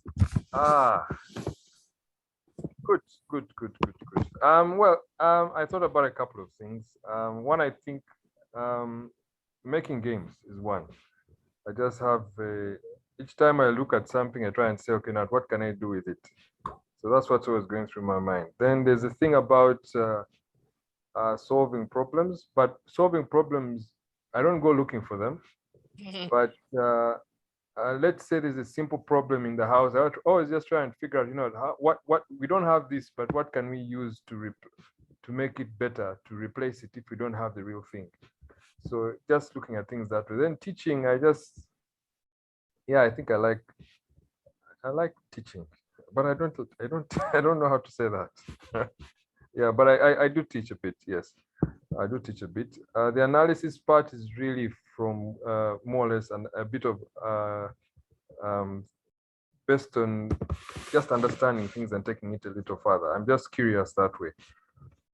Good. Well, I thought about a couple of things. One, I think making games is one. I just have each time I look at something, I try and say, okay, now what can I do with it? So that's what's always going through my mind. Then there's a thing about solving problems, but solving problems, I don't go looking for them. But let's say there's a simple problem in the house. I always just try and figure out, what we don't have this, but what can we use to make it better, to replace it if we don't have the real thing. So just looking at things that way. Then teaching, I think I like teaching, but I don't I don't know how to say that. Yeah, but I do teach a bit. Yes, I do teach a bit. The analysis part is really from more or less a bit of based on just understanding things and taking it a little further. I'm just curious that way.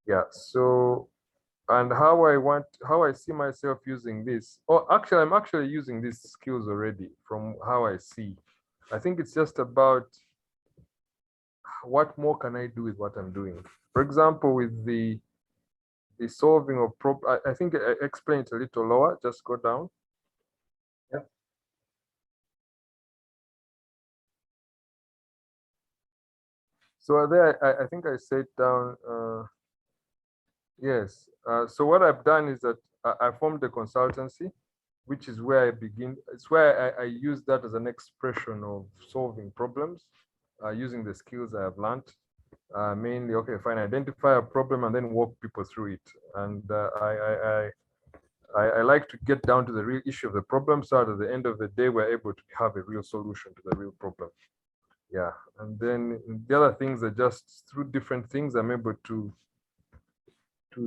Yeah. So, and how I see myself using this. Oh, actually, I'm actually using these skills already from how I see. I think it's just about what more can I do with what I'm doing. For example, with the solving of problem, I think I explained it a little lower. Just go down. Yep. So there, I think I said down. Yes. So what I've done is that I formed a consultancy, which is where I begin. It's where I use that as an expression of solving problems, using the skills I have learned. Mainly, okay, fine, identify a problem and then walk people through it. And I like to get down to the real issue of the problem, so at the end of the day, we're able to have a real solution to the real problem. Yeah, and then the other things are just through different things, I'm able to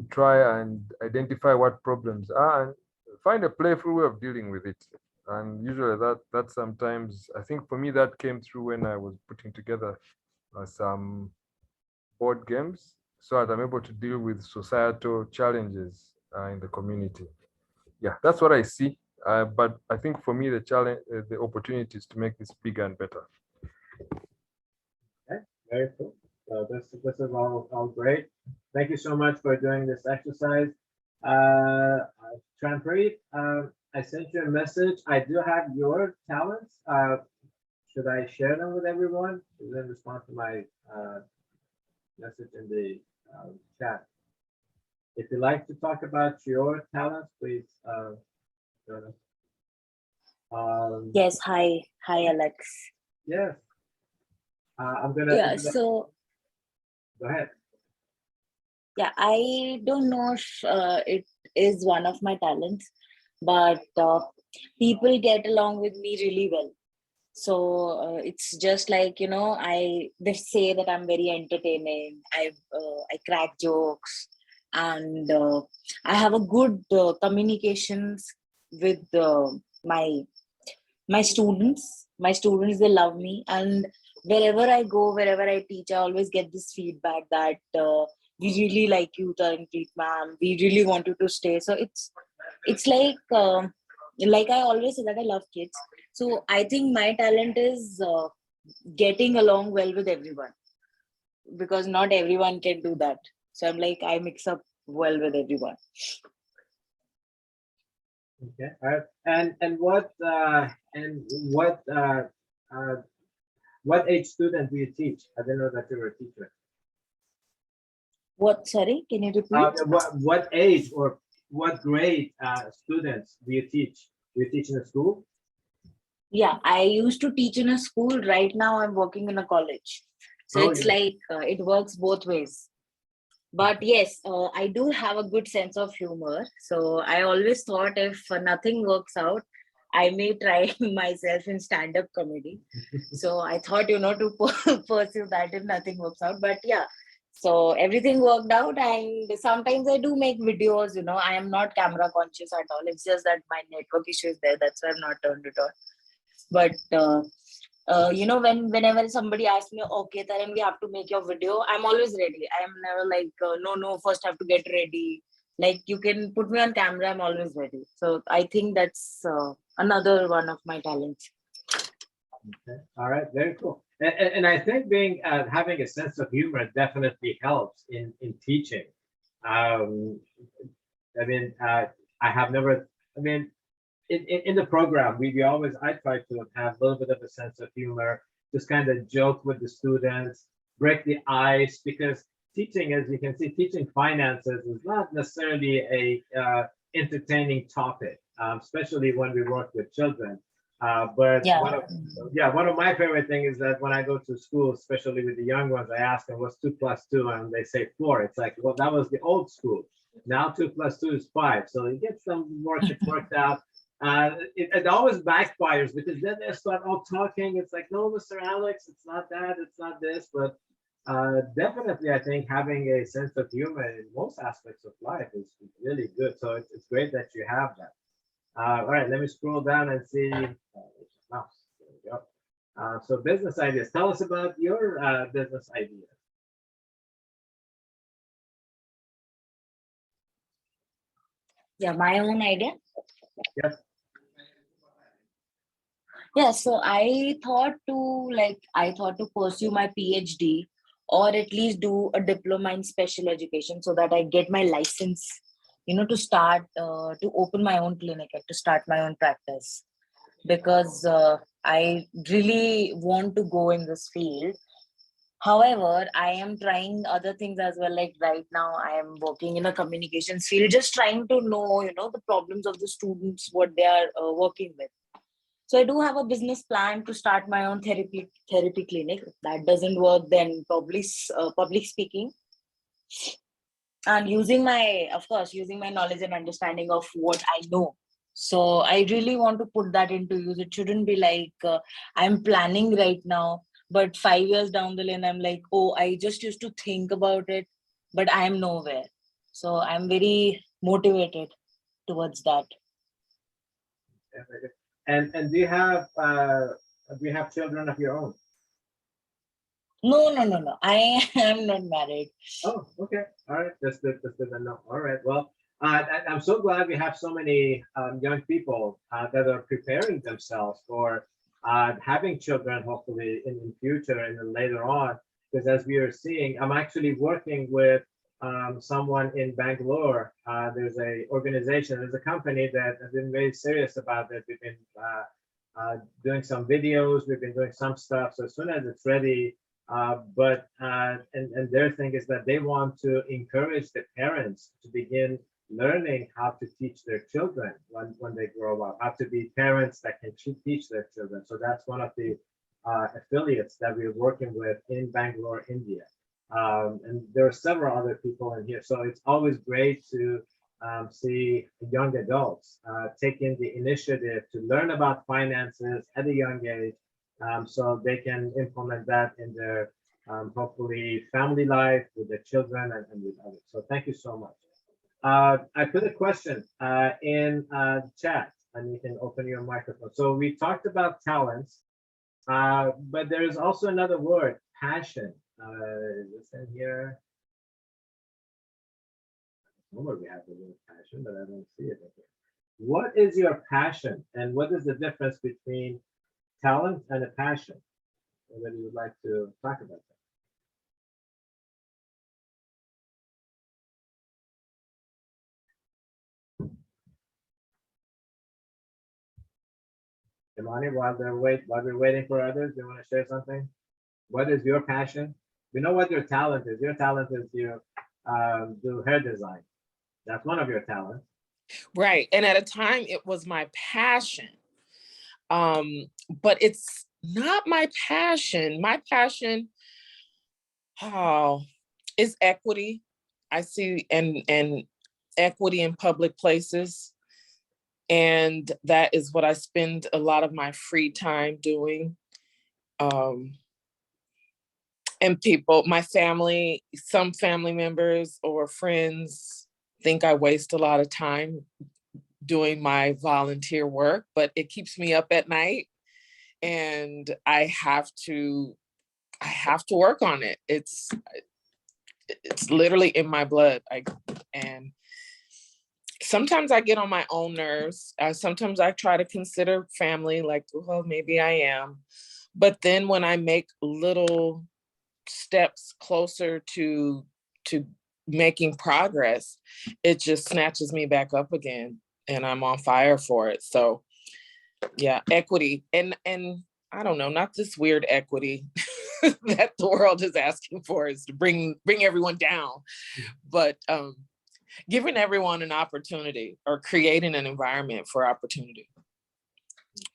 try and identify what problems are and find a playful way of dealing with it. And usually that sometimes, I think for me, that came through when I was putting together some board games, so that I'm able to deal with societal challenges in the community. Yeah, that's what I see. But I think for me, the challenge, the opportunity is to make this bigger and better. Okay, very cool. So this is all great. Thank you so much for doing this exercise. Tranpreet, I sent you a message. I do have your talents. Should I share them with everyone? Is in response to my message in the chat. If you'd like to talk about your talents, please join us. Yes, hi, Alex. Yes. I'm gonna. Yeah, so Go ahead. yeah, I don't know if it is one of my talents, but people get along with me really well. So it's just like, they say that I'm very entertaining. I crack jokes, and I have a good communications with my students. My students, they love me, and wherever I go, wherever I teach, I always get this feedback that we really like you, Taranpreet ma'am. We really want you to stay. So it's like I always say that I love kids. So I think my talent is getting along well with everyone, because not everyone can do that. So I'm like, I mix up well with everyone. Okay. All right. And what age student do you teach? I didn't know that you were a teacher. What? Sorry, can you repeat? What age or what grade students do you teach? Do you teach in a school? Yeah, I used to teach in a school. Right now, I'm working in a college. So it's like it works both ways. But yes, I do have a good sense of humor. So I always thought if nothing works out, I may try myself in stand-up comedy. So I thought, to pursue that if nothing works out. But yeah, so everything worked out. And sometimes I do make videos, I am not camera conscious at all. It's just that my network issue is there. That's why I've not turned it on. But whenever somebody asks me, okay, Taran, we have to make your video, I'm always ready. I am never like, no, first have to get ready. Like, you can put me on camera, I'm always ready. So I think that's another one of my talents. Okay. All right, very cool. And I think having a sense of humor definitely helps in teaching. I have never. in the program, I try to have a little bit of a sense of humor, just kind of joke with the students, break the ice, because teaching, as you can see, teaching finances is not necessarily a entertaining topic, especially when we work with children. But Yeah. one of my favorite things is that when I go to school, especially with the young ones, I ask them, what's 2 + 2? And they say 4. It's like, well, that was the old school. Now 2 + 2 is 5. So it gets them worked out. It always backfires, because then they start all talking. It's like, no, Mr. Alex, it's not that, it's not this. But definitely, I think having a sense of humor in most aspects of life is really good. So it's great that you have that. All right, let me scroll down and see. Mouse. There we go. So business ideas. Tell us about your business ideas. Yeah, my own idea. Yes. Yeah, so I thought to pursue my PhD, or at least do a diploma in special education, so that I get my license, to start to open my own clinic and to start my own practice, because I really want to go in this field. However, I am trying other things as well. Like right now, I am working in a communications field, just trying to know, the problems of the students, what they are working with. So I do have a business plan to start my own therapy clinic. If that doesn't work, then probably public speaking, and using my knowledge and understanding of what I know. So I really want to put that into use. It shouldn't be like I'm planning right now, but 5 years down the lane, I'm like, oh, I just used to think about it, but I am nowhere. So I'm very motivated towards that. Yeah, very good. And do you have children of your own? No. I am not married. Oh, okay. All right. That's good. That's good to know. All right. Well, I'm so glad we have so many young people that are preparing themselves for having children, hopefully in future and then later on. Because as we are seeing, I'm actually working with someone in Bangalore. There's there's a company that has been very serious about it. We've been doing some videos. We've been doing some stuff. So as soon as it's ready, and their thing is that they want to encourage the parents to begin learning how to teach their children when they grow up, how to be parents that can teach their children. So that's one of the affiliates that we're working with in Bangalore, India. And there are several other people in here. So it's always great to see young adults taking the initiative to learn about finances at a young age, so they can implement that in their hopefully family life with their children and with others. So thank you so much. I put a question in the chat, and you can open your microphone. So we talked about talents, but there is also another word, passion. Is this in here? Somewhere we have the word passion, but I don't see it in here. What is your passion, and what is the difference between talent and a passion? Whether you would like to talk about that. Imani, while we're waiting for others, do you want to share something? What is your passion? We know what your talent is. Your talent is you do hair design. That's one of your talents. Right. And at a time, it was my passion. But it's not my passion. My passion is equity. I see and equity in public places. And that is what I spend a lot of my free time doing. And my family, some family members or friends think I waste a lot of time doing my volunteer work, but it keeps me up at night, and I have to work on it. It's literally in my blood. And sometimes I get on my own nerves. Sometimes I try to consider family, like, well, maybe I am. But then when I make little steps closer to making progress, it just snatches me back up again. and I'm on fire for it. So yeah, equity, and I don't know, not this weird equity that the world is asking for, is to bring everyone down, but giving everyone an opportunity, or creating an environment for opportunity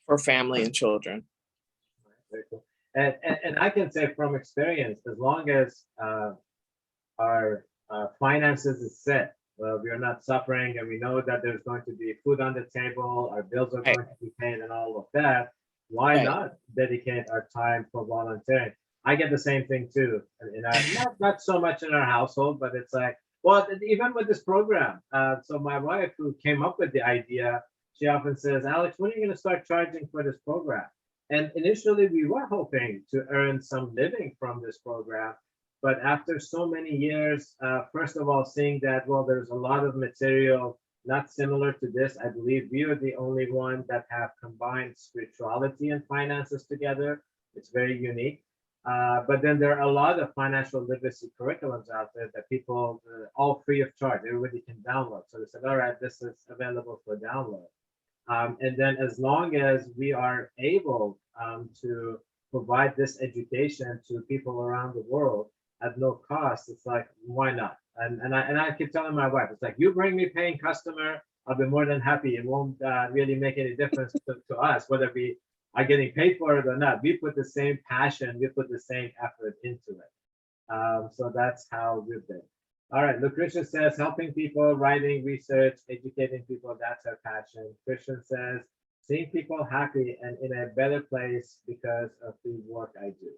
for family and children. Very cool. And I can say from experience, as long as our finances is set, we are not suffering, and we know that there's going to be food on the table, our bills are Right. going to be paid, and all of that, why Right. not dedicate our time for volunteering? I get the same thing too. And not so much in our household, but it's like, well, even with this program. So my wife, who came up with the idea, she often says, Alex, when are you going to start charging for this program? And initially, we were hoping to earn some living from this program. But after so many years, first of all, seeing that, well, there's a lot of material not similar to this. I believe we are the only one that have combined spirituality and finances together. It's very unique. But then there are a lot of financial literacy curriculums out there that people, all free of charge, everybody can download. So they said, all right, this is available for download. And then as long as we are able to provide this education to people around the world at no cost, it's like, why not? And I keep telling my wife, it's like, you bring me paying customer, I'll be more than happy. It won't really make any difference to us whether we are getting paid for it or not. We put the same passion, we put the same effort into it. So that's how we've been. All right, Lucretia says, helping people, writing, research, educating people, that's our passion. Christian says, seeing people happy and in a better place because of the work I do.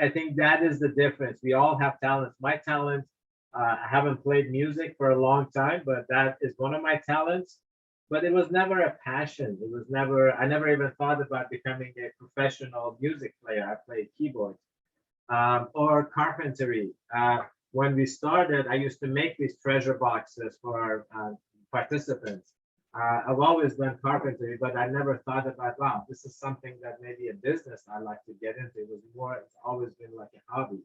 I think that is the difference. We all have talents. My talent, I haven't played music for a long time, but that is one of my talents. But it was never a passion. It was never, I never even thought about becoming a professional music player. I played keyboards. Or carpentry. When we started, I used to make these treasure boxes for our participants. I've always done carpentry, but I never thought about, wow, this is something that maybe a business I'd like to get into. It was more, it's always been like a hobby.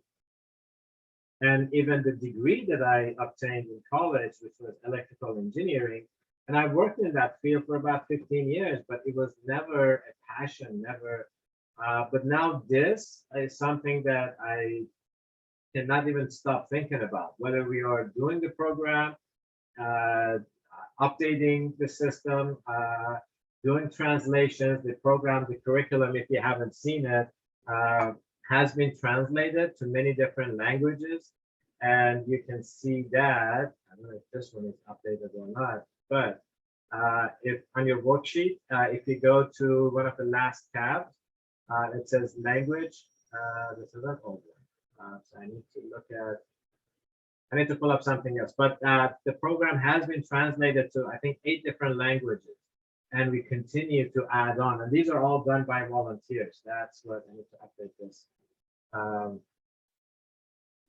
And even the degree that I obtained in college, which was electrical engineering, and I worked in that field for about 15 years, but it was never a passion, never. But now this is something that I cannot even stop thinking about, whether we are doing the program, updating the system, doing translations. The program, the curriculum, if you haven't seen it, has been translated to many different languages. And you can see that, I don't know if this one is updated or not, but if on your worksheet, if you go to one of the last tabs, it says language. This is an old one. So I need to look at, I need to pull up something else, but the program has been translated to, I think, 8 different languages, and we continue to add on. And these are all done by volunteers. That's what I need to update this.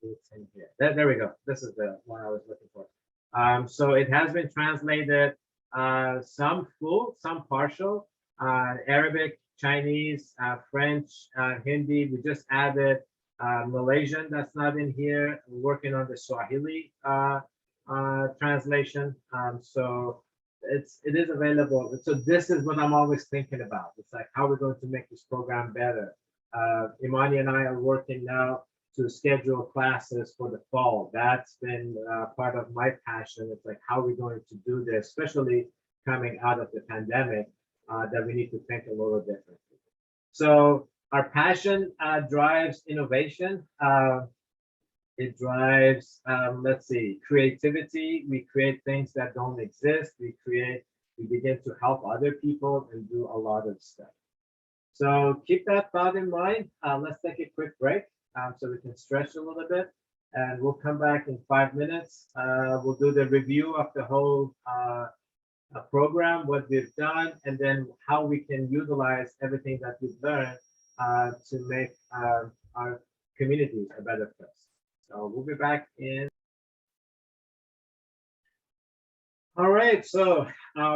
It's in here. There we go. This is the one I was looking for. So it has been translated, some full, some partial, Arabic, Chinese, French, Hindi. We just added Malaysian, that's not in here. We're working on the Swahili translation. So it is available. So this is what I'm always thinking about. It's like, how we're going to make this program better. Imani and I are working now to schedule classes for the fall. That's been part of my passion. It's like, how are we going to do this, especially coming out of the pandemic, that we need to think a little differently. So our passion drives innovation. It drives, let's see, creativity. We create things that don't exist. We begin to help other people and do a lot of stuff. So keep that thought in mind. Let's take a quick break so we can stretch a little bit, and we'll come back in 5 minutes. We'll do the review of the whole program, what we've done, and then how we can utilize everything that we've learned to make our communities a better place. So we'll be back in. All right, so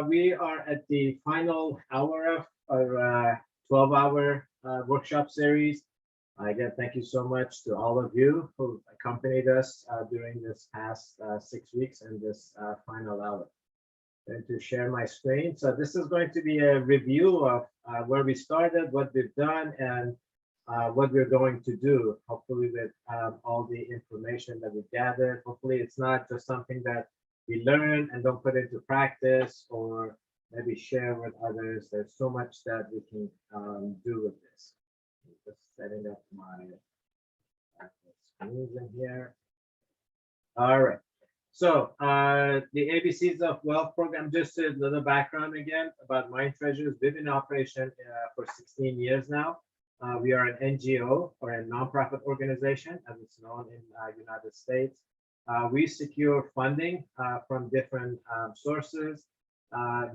we are at the final hour of our 12-hour workshop series. Again, thank you so much to all of you who accompanied us during this past 6 weeks and this final hour. going to share my screen. So this is going to be a review of where we started, what we've done, and what we're going to do, hopefully with all the information that we gathered. Hopefully it's not just something that we learn and don't put into practice or maybe share with others. There's so much that we can do with this. Just setting up my screens in here. All right. So the ABCs of Wealth program, just a little background again about Mind Treasures. We've been in operation for 16 years now. We are an NGO or a nonprofit organization, as it's known in United States. We secure funding from different sources.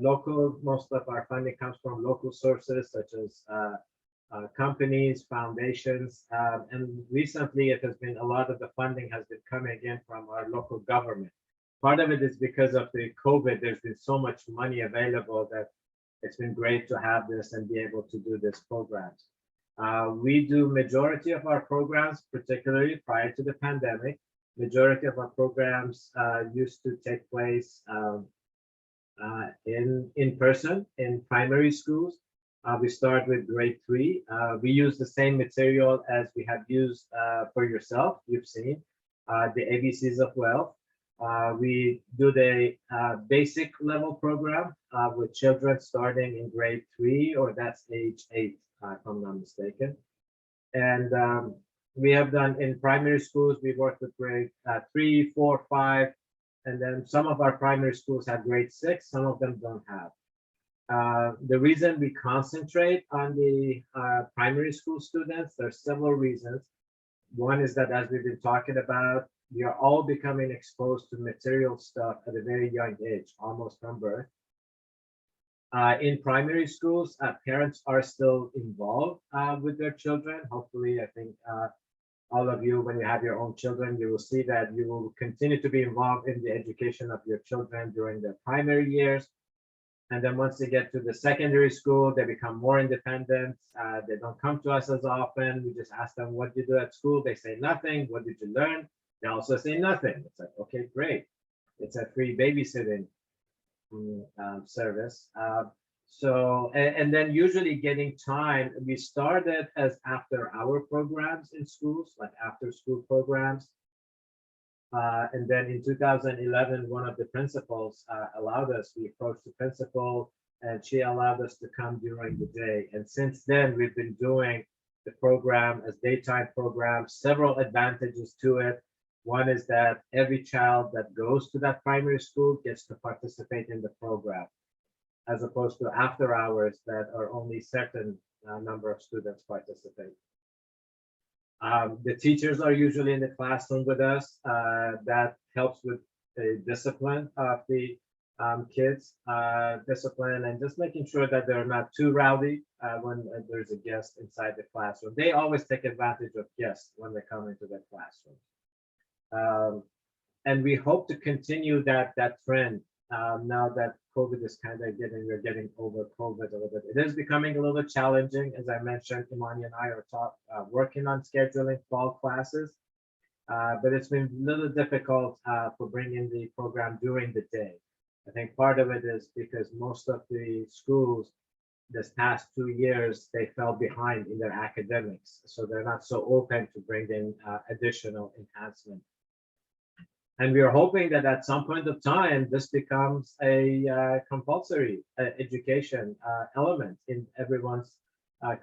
Most of our funding comes from local sources such as companies, foundations, and recently it has been a lot of the funding has been coming in from our local government. Part of it is because of the COVID, there's been so much money available that it's been great to have this and be able to do this programs. We do majority of our programs, particularly prior to the pandemic. Majority of our programs used to take place in person in primary schools. We start with grade 3. We use the same material as we have used for yourself. You've seen the ABCs of Wealth. We do the basic level program with children starting in grade 3, or that's age 8, if I'm not mistaken. And we have done in primary schools, we worked with grade 3, 4, 5, and then some of our primary schools have grade 6, some of them don't have. The reason we concentrate on the primary school students, there's several reasons. One is that, as we've been talking about, we are all becoming exposed to material stuff at a very young age, almost from birth. In primary schools, parents are still involved with their children. Hopefully, I think all of you, when you have your own children, you will see that you will continue to be involved in the education of your children during their primary years. And then once they get to the secondary school, they become more independent. They don't come to us as often. We just ask them, what did you do at school? They say nothing. What did you learn? They also say nothing. It's like, okay, great. It's a free babysitting service. And then usually getting time, we started as after hour programs in schools, like after school programs. And then in 2011, one of the principals allowed us, we approached the principal and she allowed us to come during the day. And since then, we've been doing the program as daytime programs, several advantages to it. One is that every child that goes to that primary school gets to participate in the program, as opposed to after hours that are only certain number of students participate. The teachers are usually in the classroom with us. That helps with the discipline of the kids, discipline, and just making sure that they're not too rowdy when there's a guest inside the classroom. They always take advantage of guests when they come into the classroom. And we hope to continue that trend now that COVID is kind of we're getting over COVID a little bit. It is becoming a little bit challenging. As I mentioned, Imani and I are working on scheduling fall classes, but it's been a little difficult for bringing the program during the day. I think part of it is because most of the schools this past 2 years, they fell behind in their academics. So they're not so open to bring in additional enhancement. And we are hoping that at some point of time, this becomes a compulsory education element in everyone's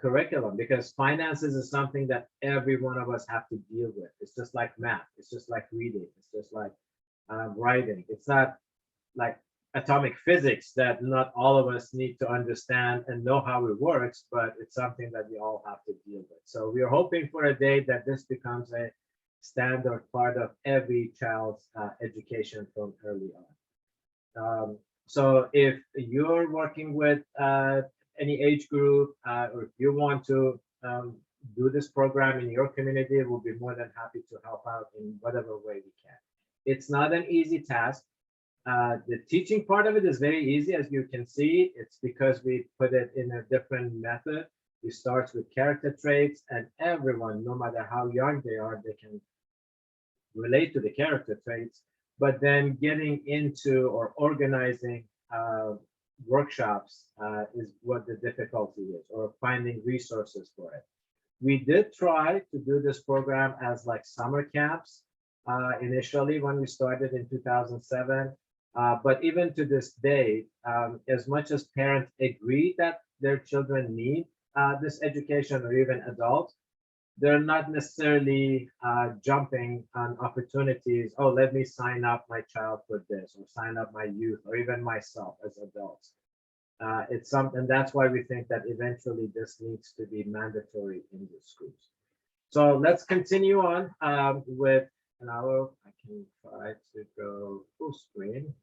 curriculum, because finances is something that every one of us have to deal with. It's just like math. It's just like reading. It's just like writing. It's not like atomic physics that not all of us need to understand and know how it works, but it's something that we all have to deal with. So we are hoping for a day that this becomes a standard part of every child's education from early on. So if you're working with any age group, or if you want to do this program in your community, we'll be more than happy to help out in whatever way we can. It's not an easy task. The teaching part of it is very easy, as you can see. It's because we put it in a different method. We start with character traits, and everyone, no matter how young they are, they can relate to the character traits. But then getting into or organizing workshops is what the difficulty is, or finding resources for it. We did try to do this program as like summer camps initially when we started in 2007. But even to this day, as much as parents agree that their children need this education, or even adults, they're not necessarily jumping on opportunities. Oh, let me sign up my child for this, or sign up my youth, or even myself as adults. It's something, and that's why we think that eventually this needs to be mandatory in the schools. So let's continue on with an hour. I can try to go full screen.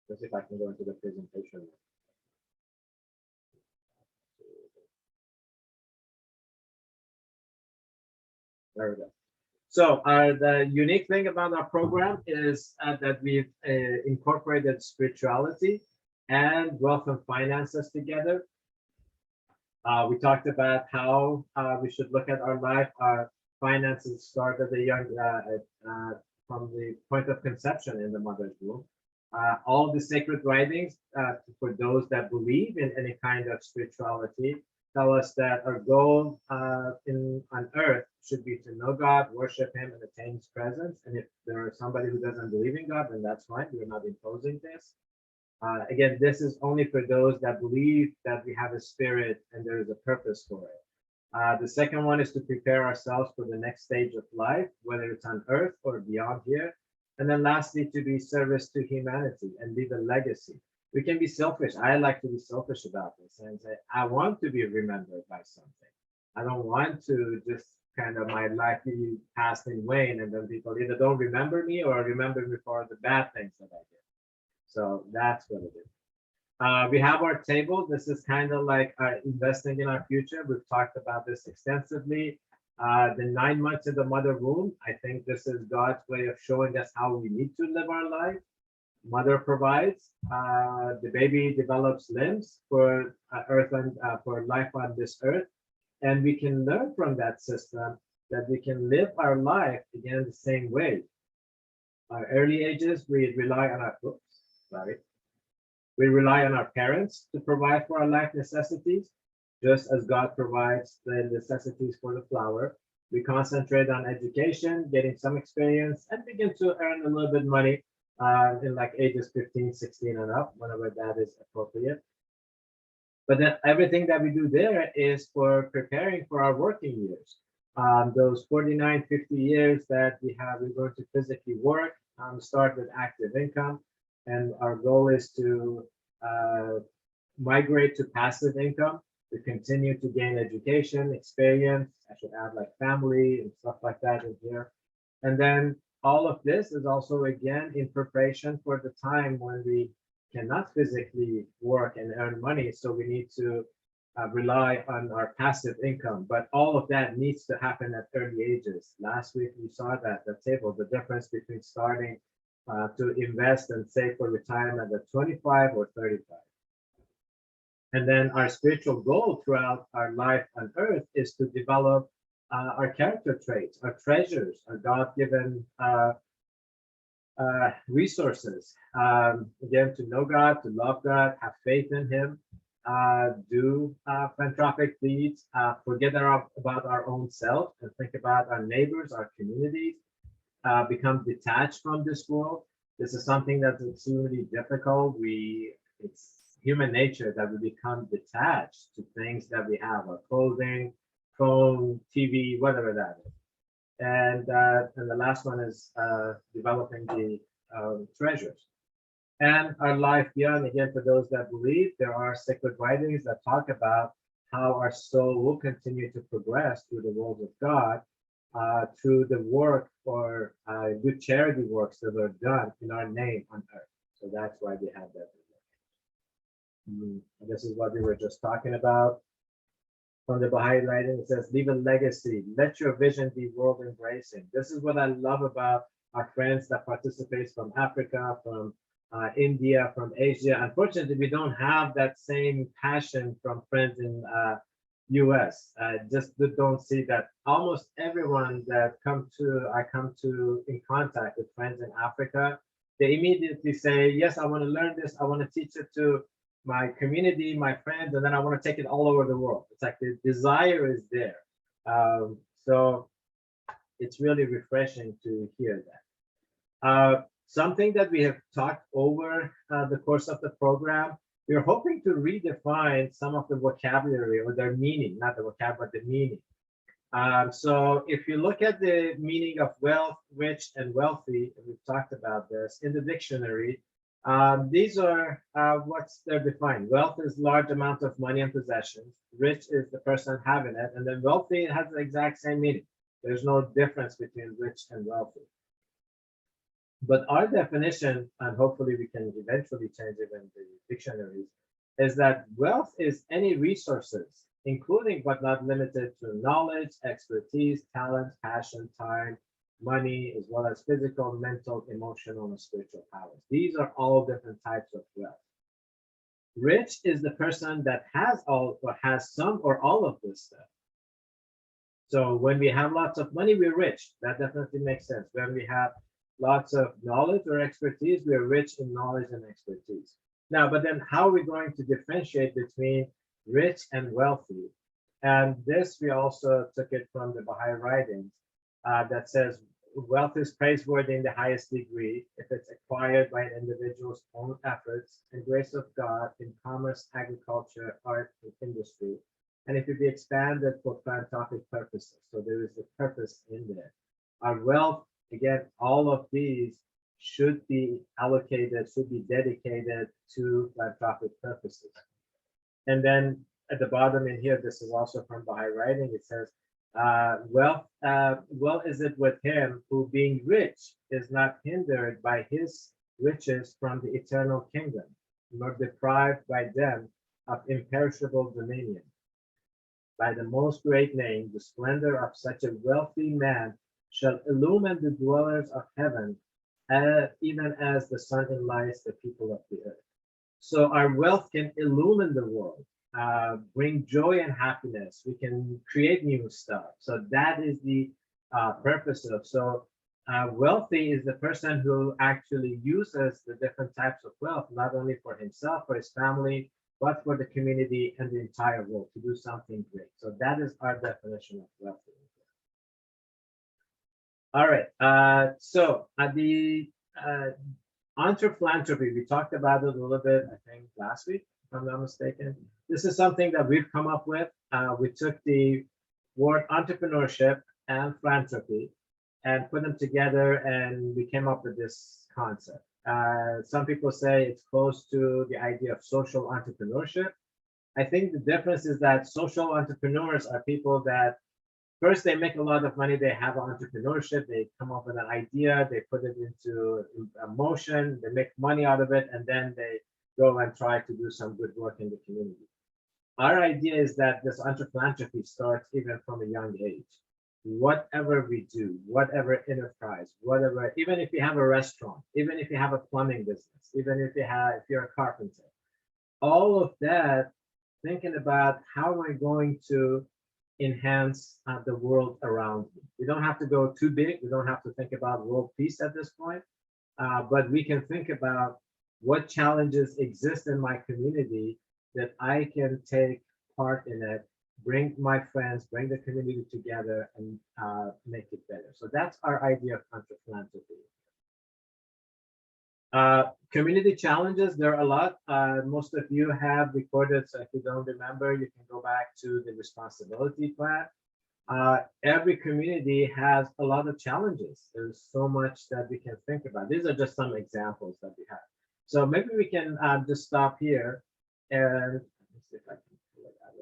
Let's see if I can go into the presentation. There we go. So the unique thing about our program is that we've incorporated spirituality and wealth and finances together. We talked about how we should look at our life. Our finances start at the young, from the point of conception in the mother's womb. All the sacred writings, for those that believe in any kind of spirituality, tell us that our goal on earth should be to know God, worship Him, and attain His presence. And if there is somebody who doesn't believe in God, then that's fine. We're not imposing this. Again, this is only for those that believe that we have a spirit and there is a purpose for it. The second one is to prepare ourselves for the next stage of life, whether it's on earth or beyond here. And then lastly, to be service to humanity and leave a legacy. We can be selfish. I like to be selfish about this and say, I want to be remembered by something. I don't want to just kind of my life be passed in vain, and then people either don't remember me or remember me for the bad things that I did. So that's what it is. We have our table. This is kind of like investing in our future. We've talked about this extensively. The 9 months in the mother womb, I think this is God's way of showing us how we need to live our life. Mother provides. The baby develops limbs for earth and for life on this earth, and we can learn from that system that we can live our life again the same way. Our early ages, we rely on our books. Right? We rely on our parents to provide for our life necessities, just as God provides the necessities for the flower. We concentrate on education, getting some experience, and begin to earn a little bit of money in like ages 15, 16 and up, whenever that is appropriate. But then everything that we do there is for preparing for our working years. Those 49, 50 years that we're going to physically work, start with active income. And our goal is to migrate to passive income, to continue to gain education, experience. I should add like family and stuff like that in here. And then all of this is also, again, in preparation for the time when we cannot physically work and earn money. So we need to rely on our passive income. But all of that needs to happen at early ages. Last week, we saw that, the table, the difference between starting to invest and save for retirement at 25 or 35. And then our spiritual goal throughout our life on earth is to develop our character traits, our treasures, our God-given resources. Again, to know God, to love God, have faith in Him, do philanthropic deeds, forget about our own self and think about our neighbors, our communities. Become detached from this world. This is something that's extremely difficult. It's human nature that we become detached to things that we have, our clothing, phone, TV, whatever that is. And the last one is developing the treasures. And our life beyond, again, for those that believe, there are sacred writings that talk about how our soul will continue to progress through the world of God, through the work or good charity works that are done in our name on earth. So that's why we have that. This is what we were just talking about. From the Baha'i writing, it says, leave a legacy. Let your vision be world embracing. This is what I love about our friends that participate from Africa, from India, from Asia. Unfortunately, we don't have that same passion from friends in US. Just don't see that. Almost everyone that I come to in contact with friends in Africa, they immediately say, yes, I want to learn this. I want to teach it to my community, my friends, and then I want to take it all over the world. It's like the desire is there. So it's really refreshing to hear that. Something that we have talked over the course of the program, we're hoping to redefine some of the vocabulary or their meaning, not the vocabulary, but the meaning. So if you look at the meaning of wealth, rich, and wealthy, and we've talked about this in the dictionary, these are what's they're defined. Wealth is large amount of money and possessions. Rich is the person having it, and then wealthy has the exact same meaning. There's no difference between rich and wealthy. But our definition, and hopefully we can eventually change it in the dictionaries, is that wealth is any resources, including but not limited to knowledge, expertise, talent, passion, time, money, as well as physical, mental, emotional, and spiritual powers. These are all different types of wealth. Rich is the person that has all or has some or all of this stuff. So when we have lots of money, we're rich. That definitely makes sense. When we have lots of knowledge or expertise, we are rich in knowledge and expertise. Now, but then how are we going to differentiate between rich and wealthy? And this, we also took it from the Baha'i writings that says wealth is praiseworthy in the highest degree if it's acquired by an individual's own efforts and grace of God in commerce, agriculture, art, and industry. And if it be expanded for philanthropic purposes. So there is a purpose in there. Our wealth, again, all of these should be allocated, should be dedicated to philanthropic purposes. And then at the bottom in here, this is also from Baha'i writing, it says, well is it with him who being rich is not hindered by his riches from the eternal kingdom, nor deprived by them of imperishable dominion. By the most great name, the splendor of such a wealthy man shall illumine the dwellers of heaven, even as the sun enlightens the people of the earth. So our wealth can illumine the world, bring joy and happiness. We can create new stuff. So that is the purpose of. So wealthy is the person who actually uses the different types of wealth, not only for himself, for his family, but for the community and the entire world to do something great. So that is our definition of wealthy. All right. So the entrephilanthropy, we talked about it a little bit, I think, last week, if I'm not mistaken. This is something that we've come up with. We took the word entrepreneurship and philanthropy and put them together, and we came up with this concept. Some people say it's close to the idea of social entrepreneurship. I think the difference is that social entrepreneurs are people that first they make a lot of money, they have entrepreneurship, they come up with an idea, they put it into motion, they make money out of it, and then they go and try to do some good work in the community. Our idea is that this entrepreneurophy starts even from a young age. Whatever we do, whatever enterprise, whatever, even if you have a restaurant, even if you have a plumbing business, even if you're a carpenter, all of that, thinking about how am I going to enhance the world around me. We don't have to go too big. We don't have to think about world peace at this point, but we can think about what challenges exist in my community that I can take part in it, bring my friends, bring the community together, and make it better. So that's our idea of entrepreneurophy. Community challenges, there are a lot. Most of you have recorded, so if you don't remember, you can go back to the responsibility plan. Every community has a lot of challenges. There's so much that we can think about. These are just some examples that we have. So maybe we can just stop here and let's see if I can pull it out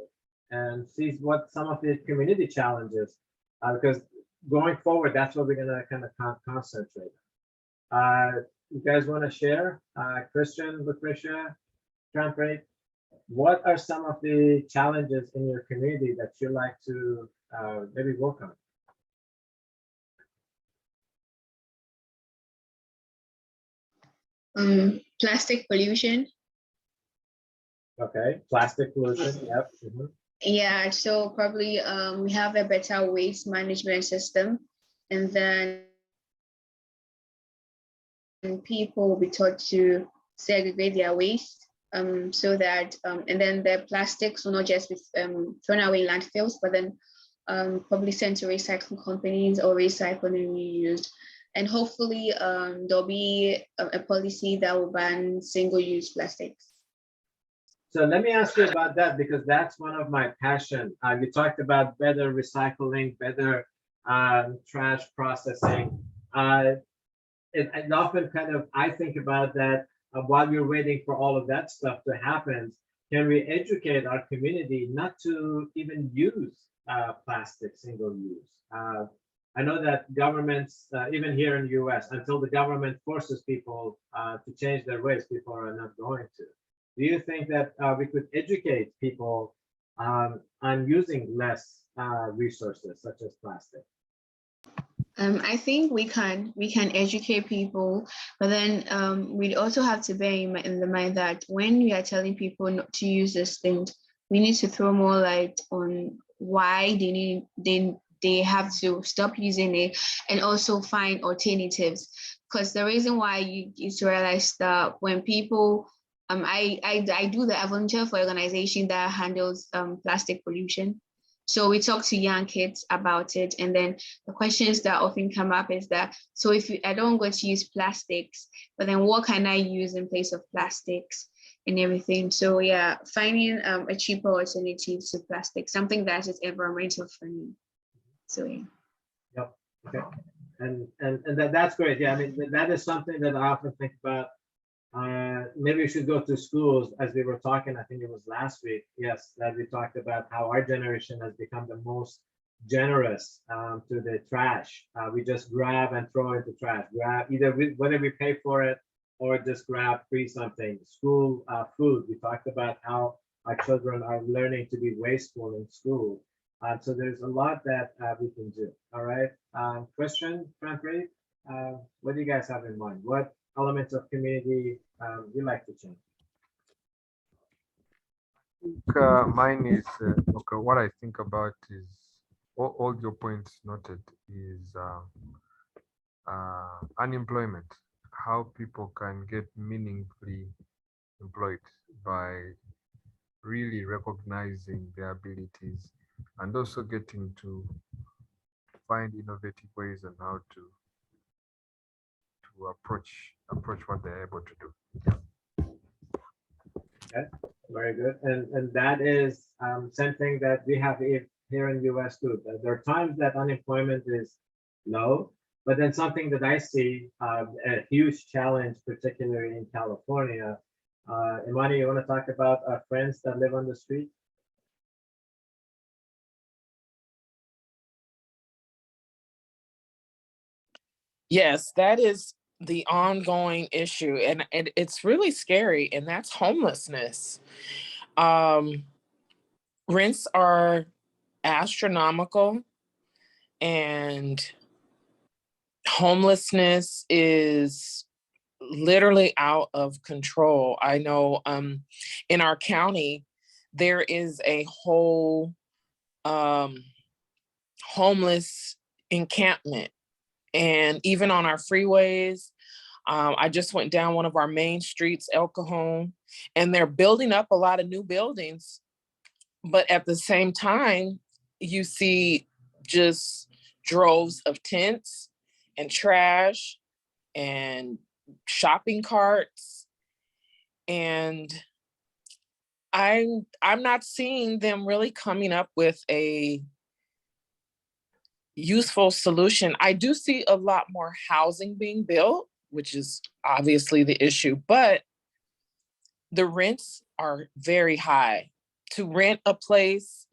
and see what some of the community challenges, because going forward, that's what we're gonna kind of concentrate on. You guys want to share, Christian, Lucretia, Trump, what are some of the challenges in your community that you like to maybe work on? Plastic pollution. Okay, plastic pollution, yep. Yeah, so probably we have a better waste management system, and then people will be taught to segregate their waste, so that and then the plastics will not just be thrown away in landfills, but then probably sent to recycling companies or recycled and reused. And hopefully there'll be a policy that will ban single-use plastics. So let me ask you about that, because that's one of my passion. You talked about better recycling, better trash processing. It often kind of, I think about that while you're waiting for all of that stuff to happen, can we educate our community not to even use plastic single use? I know that governments, even here in the US, until the government forces people to change their ways, people are not going to. Do you think that we could educate people on using less resources such as plastic? I think we can educate people, but then we also have to bear in the mind that when we are telling people not to use these things, we need to throw more light on why they have to stop using it, and also find alternatives. Because the reason why you need to realize that when people I volunteer for an organization that handles plastic pollution. So we talk to young kids about it, and then the questions that often come up is that, so if I don't go to use plastics, but then what can I use in place of plastics and everything? So yeah, finding a cheaper alternative to plastic, something that is environmental friendly. So yeah. Yep. Okay. And that's great. Yeah, I mean that is something that I often think about. Maybe we should go to schools, as we were talking, I think it was last week, yes, that we talked about how our generation has become the most generous to the trash. We just grab and throw into trash, whether we pay for it or just grab free something. School food, we talked about how our children are learning to be wasteful in school. So there's a lot that we can do. All right, Christian, Franfrey, what do you guys have in mind? What elements of community you like to change? Mine is okay. What I think about is all your points noted is unemployment. How people can get meaningfully employed by really recognizing their abilities and also getting to find innovative ways on how to approach what they're able to do. Okay, very good. And that is something that we have here in the US too. There are times that unemployment is low, but then something that I see a huge challenge, particularly in California. Imani, you want to talk about our friends that live on the street? Yes, that is the ongoing issue, and it's really scary, and that's homelessness. Rents are astronomical, and homelessness is literally out of control. I know in our county, there is a whole homeless encampment. And even on our freeways, I just went down one of our main streets, El Cajon, and they're building up a lot of new buildings. But at the same time, you see just droves of tents and trash and shopping carts. And I'm not seeing them really coming up with a useful solution. I do see a lot more housing being built, which is obviously the issue, but the rents are very high. To rent a place,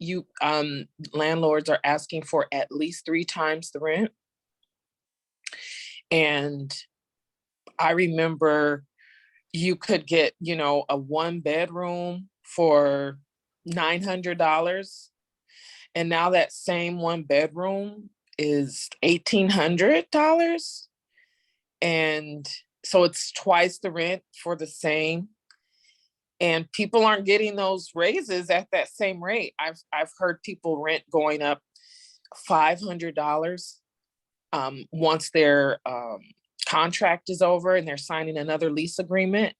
landlords are asking for at least 3 times the rent. And I remember you could get, a 1-bedroom for $900. And now that same 1-bedroom is $1,800. And so it's twice the rent for the same. And people aren't getting those raises at that same rate. I've heard people rent going up $500 once they're contract is over and they're signing another lease agreement,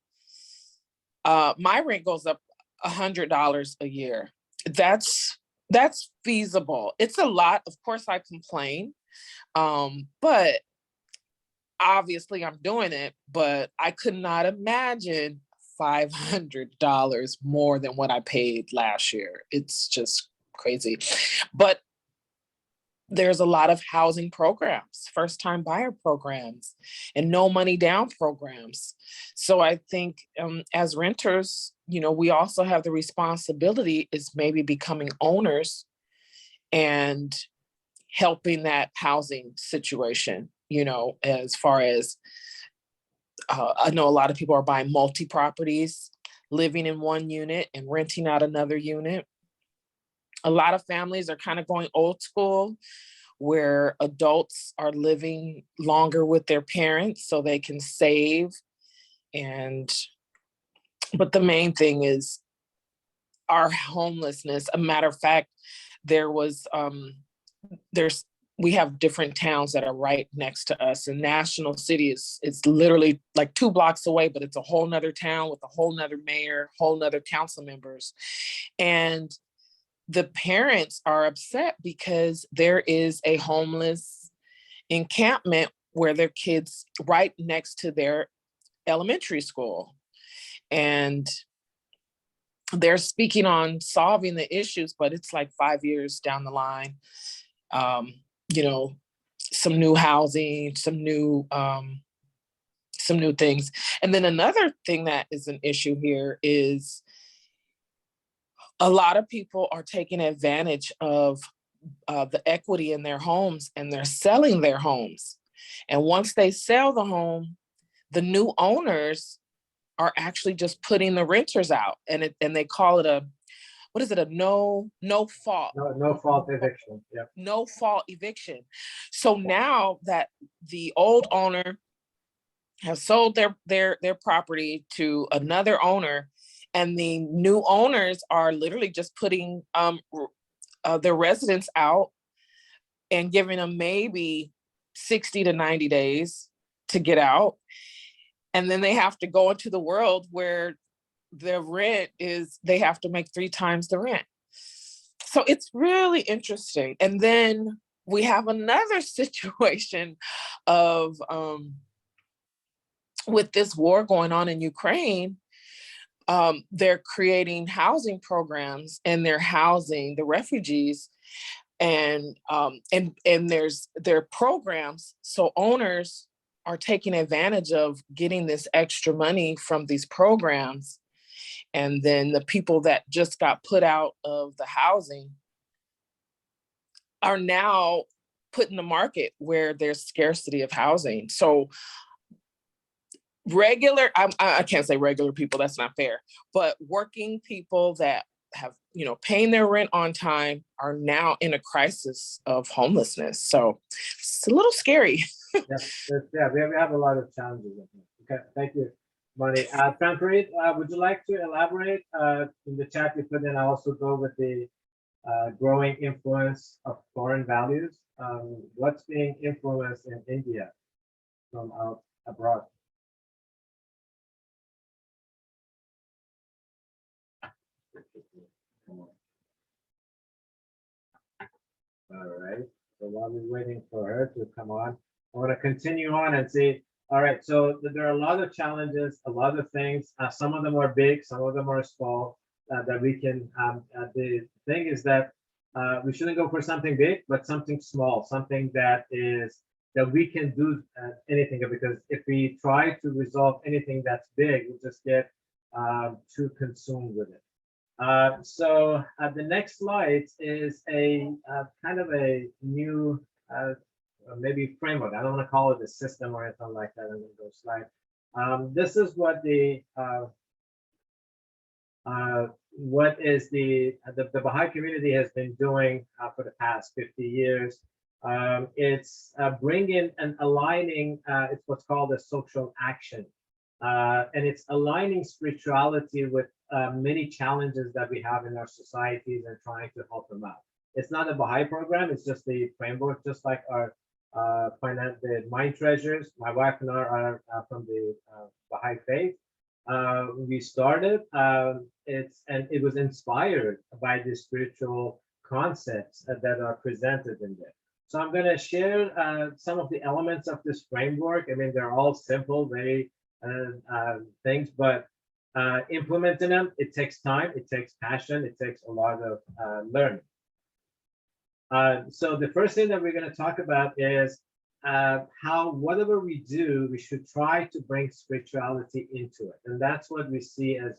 my rent goes up $100 a year. That's feasible. It's a lot. Of course, I complain, but obviously I'm doing it. But I could not imagine $500 more than what I paid last year. It's just crazy. But there's a lot of housing programs, first-time buyer programs, and no money down programs. So I think as renters, we also have the responsibility is maybe becoming owners and helping that housing situation, as far as I know a lot of people are buying multi-properties, living in one unit and renting out another unit. A lot of families are kind of going old school, where adults are living longer with their parents so they can save. But the main thing is our homelessness. A matter of fact, we have different towns that are right next to us, and National City is literally like 2 blocks away, but it's a whole nother town with a whole nother mayor, whole nother council members. And the parents are upset because there is a homeless encampment where their kids right next to their elementary school. And they're speaking on solving the issues, but it's like 5 years down the line. Some new housing, some new things. And then another thing that is an issue here is a lot of people are taking advantage of the equity in their homes, and they're selling their homes. And once they sell the home, the new owners are actually just putting the renters out, and they call it a no fault. No fault eviction. Yep. No fault eviction. So now that the old owner has sold their property to another owner, and the new owners are literally just putting their residents out and giving them maybe 60 to 90 days to get out. And then they have to go into the world where the rent is, they have to make 3 times the rent. So it's really interesting. And then we have another situation of, with this war going on in Ukraine, they're creating housing programs, and they're housing the refugees, and there's programs. So owners are taking advantage of getting this extra money from these programs. And then the people that just got put out of the housing are now put in the market where there's scarcity of housing. So I can't say regular people, that's not fair, but working people that have, paying their rent on time are now in a crisis of homelessness. So it's a little scary. Yeah, we have a lot of challenges. Okay, thank you, Bonnie. Tanpreet, would you like to elaborate? In the chat you put in, I also go with the growing influence of foreign values. What's being influenced in India from out abroad? All right, so while we're waiting for her to come on, I want to continue on and see. All right, so there are a lot of challenges, a lot of things. Some of them are big, some of them are small that we can. The thing is that we shouldn't go for something big, but something small, something that we can do anything. Because if we try to resolve anything that's big, we'll just get too consumed with it. So the next slide is a kind of a new maybe framework. I don't want to call it a system or anything like that. I'm going to go slide. This is what the Baha'i community has been doing for the past 50 years. It's bringing and aligning. It's what's called a social action, and it's aligning spirituality with many challenges that we have in our societies and trying to help them out. It's not a Baha'i program, it's just the framework, just like our the Mind Treasures. My wife and I are from the Baha'i faith. We started, it was inspired by the spiritual concepts that are presented in there. So I'm going to share some of the elements of this framework. I mean, they're all simple, very things, but implementing them, it takes time, it takes passion, it takes a lot of learning. So the first thing that we're going to talk about is how whatever we do, we should try to bring spirituality into it. And that's what we see as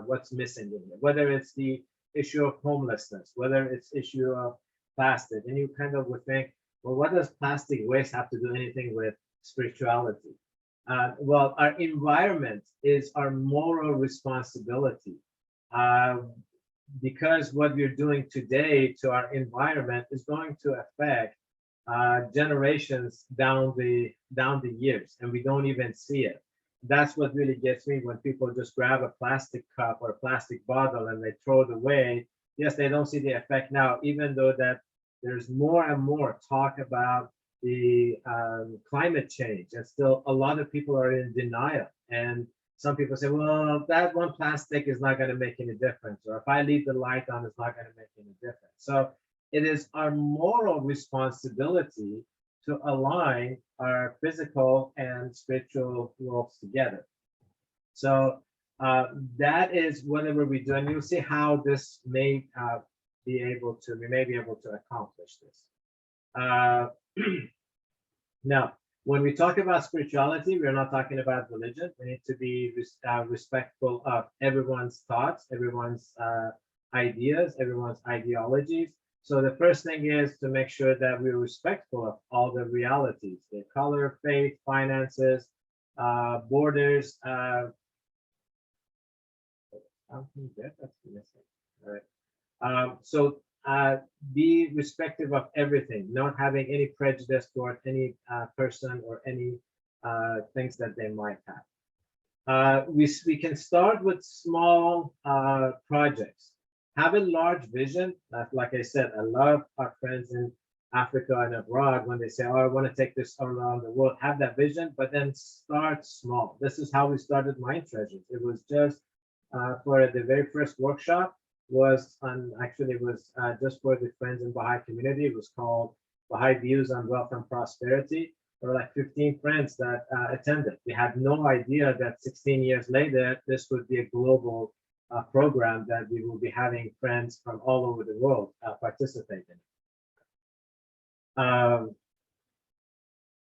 what's missing in it, whether it's the issue of homelessness, whether it's issue of plastic. And you kind of would think, well, what does plastic waste have to do anything with spirituality? Well, our environment is our moral responsibility. Because what we're doing today to our environment is going to affect generations down the years, and we don't even see it. That's what really gets me when people just grab a plastic cup or a plastic bottle and they throw it away. Yes, they don't see the effect now, even though that there's more and more talk about the climate change, and still a lot of people are in denial. And some people say, well, that one plastic is not going to make any difference, or if I leave the light on, it's not going to make any difference. So it is our moral responsibility to align our physical and spiritual worlds together. So that is whatever we do, and you'll see how this may we may be able to accomplish this. Now, when we talk about spirituality, we're not talking about religion. We need to be respectful of everyone's thoughts, everyone's ideas, everyone's ideologies. So the first thing is to make sure that we're respectful of all the realities, the color, faith, finances, borders. Something there, that's missing. All right. So be respectful of everything, not having any prejudice toward any person or any things that they might have. We can start with small projects. Have a large vision. Like I said, I love our friends in Africa and abroad when they say, oh, I want to take this around the world. Have that vision, but then start small. This is how we started Mind Treasures. It was just for the very first workshop was just for the friends in Baha'i community. It was called Baha'i Views on Wealth and Prosperity. There were like 15 friends that attended. We had no idea that 16 years later, this would be a global program that we will be having friends from all over the world participate in.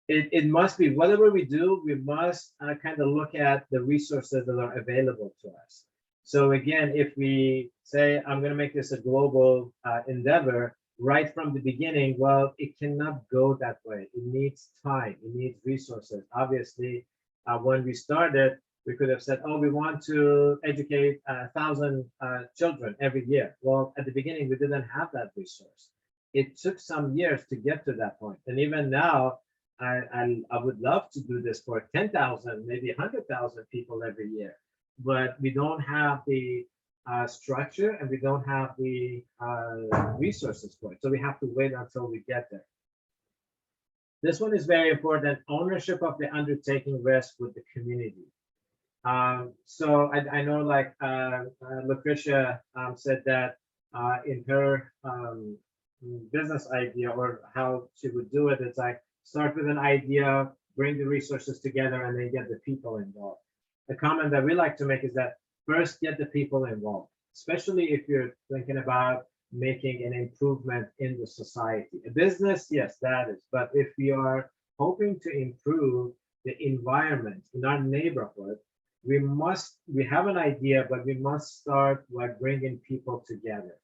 It must be, whatever we do, we must kind of look at the resources that are available to us. So again, if we say, I'm going to make this a global endeavor, right from the beginning, well, it cannot go that way. It needs time, it needs resources. Obviously, when we started, we could have said, oh, we want to educate 1,000 children every year. Well, at the beginning, we didn't have that resource. It took some years to get to that point. And even now, I would love to do this for 10,000, maybe 100,000 people every year. But we don't have the structure and we don't have the resources for it. So we have to wait until we get there. This one is very important. Ownership of the undertaking rests with the community. So I know, like Lucretia said that in her business idea, or how she would do it, it's like start with an idea, bring the resources together, and then get the people involved. The comment that we like to make is that first get the people involved, especially if you're thinking about making an improvement in the society. A business, yes, that is, but if we are hoping to improve the environment in our neighborhood, we have an idea, but we must start by bringing people together,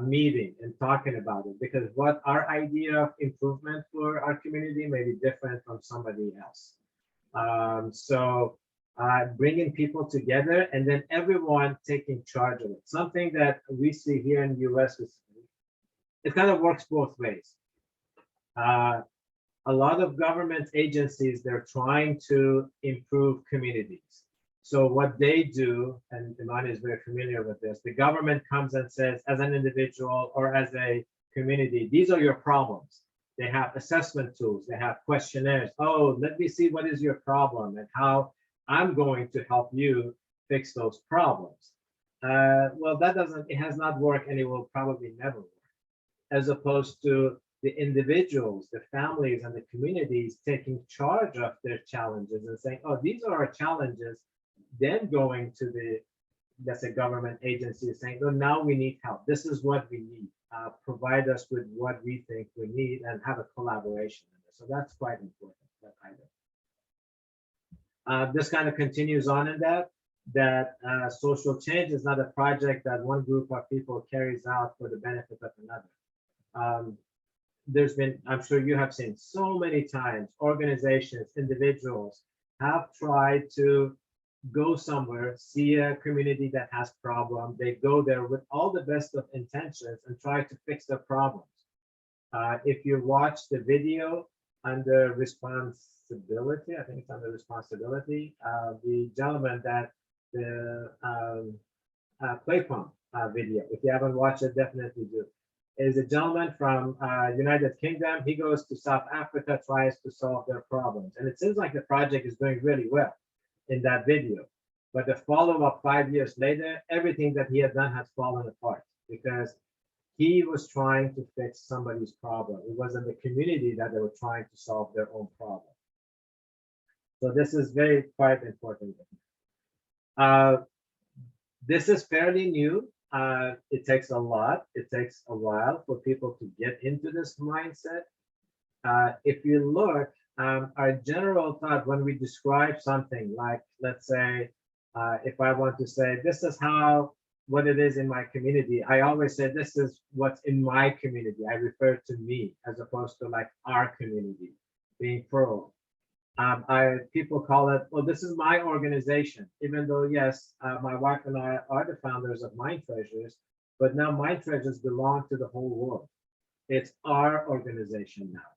meeting and talking about it, because what our idea of improvement for our community may be different from somebody else. So bringing people together and then everyone taking charge of it. Something that we see here in the US, it kind of works both ways. A lot of government agencies, they're trying to improve communities. So what they do, and Iman is very familiar with this, the government comes and says, as an individual or as a community, these are your problems. They have assessment tools. They have questionnaires. Oh, let me see what is your problem and how I'm going to help you fix those problems. Well, it has not worked, and it will probably never work, as opposed to the individuals, the families, and the communities taking charge of their challenges and saying, oh, these are our challenges, then going to the, let's say, government agency saying, oh, now we need help. This is what we need. Provide us with what we think we need and have a collaboration in this. So that's quite important, that item. This kind of continues on in that social change is not a project that one group of people carries out for the benefit of another. There's been, I'm sure you have seen so many times, organizations, individuals have tried to go somewhere, see a community that has problems. They go there with all the best of intentions and try to fix their problems. If you watch the video under responsibility, I think it's under responsibility, the gentleman that the play pump video, if you haven't watched it, definitely do. Is a gentleman from United Kingdom. He goes to South Africa, tries to solve their problems. And it seems like the project is doing really well in that video. But the follow-up 5 years later, everything that he had done has fallen apart because he was trying to fix somebody's problem. It wasn't the community that they were trying to solve their own problem. So this is quite important. This is fairly new. It takes a lot. It takes a while for people to get into this mindset. If you look, our general thought when we describe something like, let's say, if I want to say, this is what it is in my community, I always say, this is what's in my community. I refer to me as opposed to like our community being plural. People call it, well, this is my organization, even though, yes, my wife and I are the founders of Mind Treasures, but now Mind Treasures belong to the whole world. It's our organization now.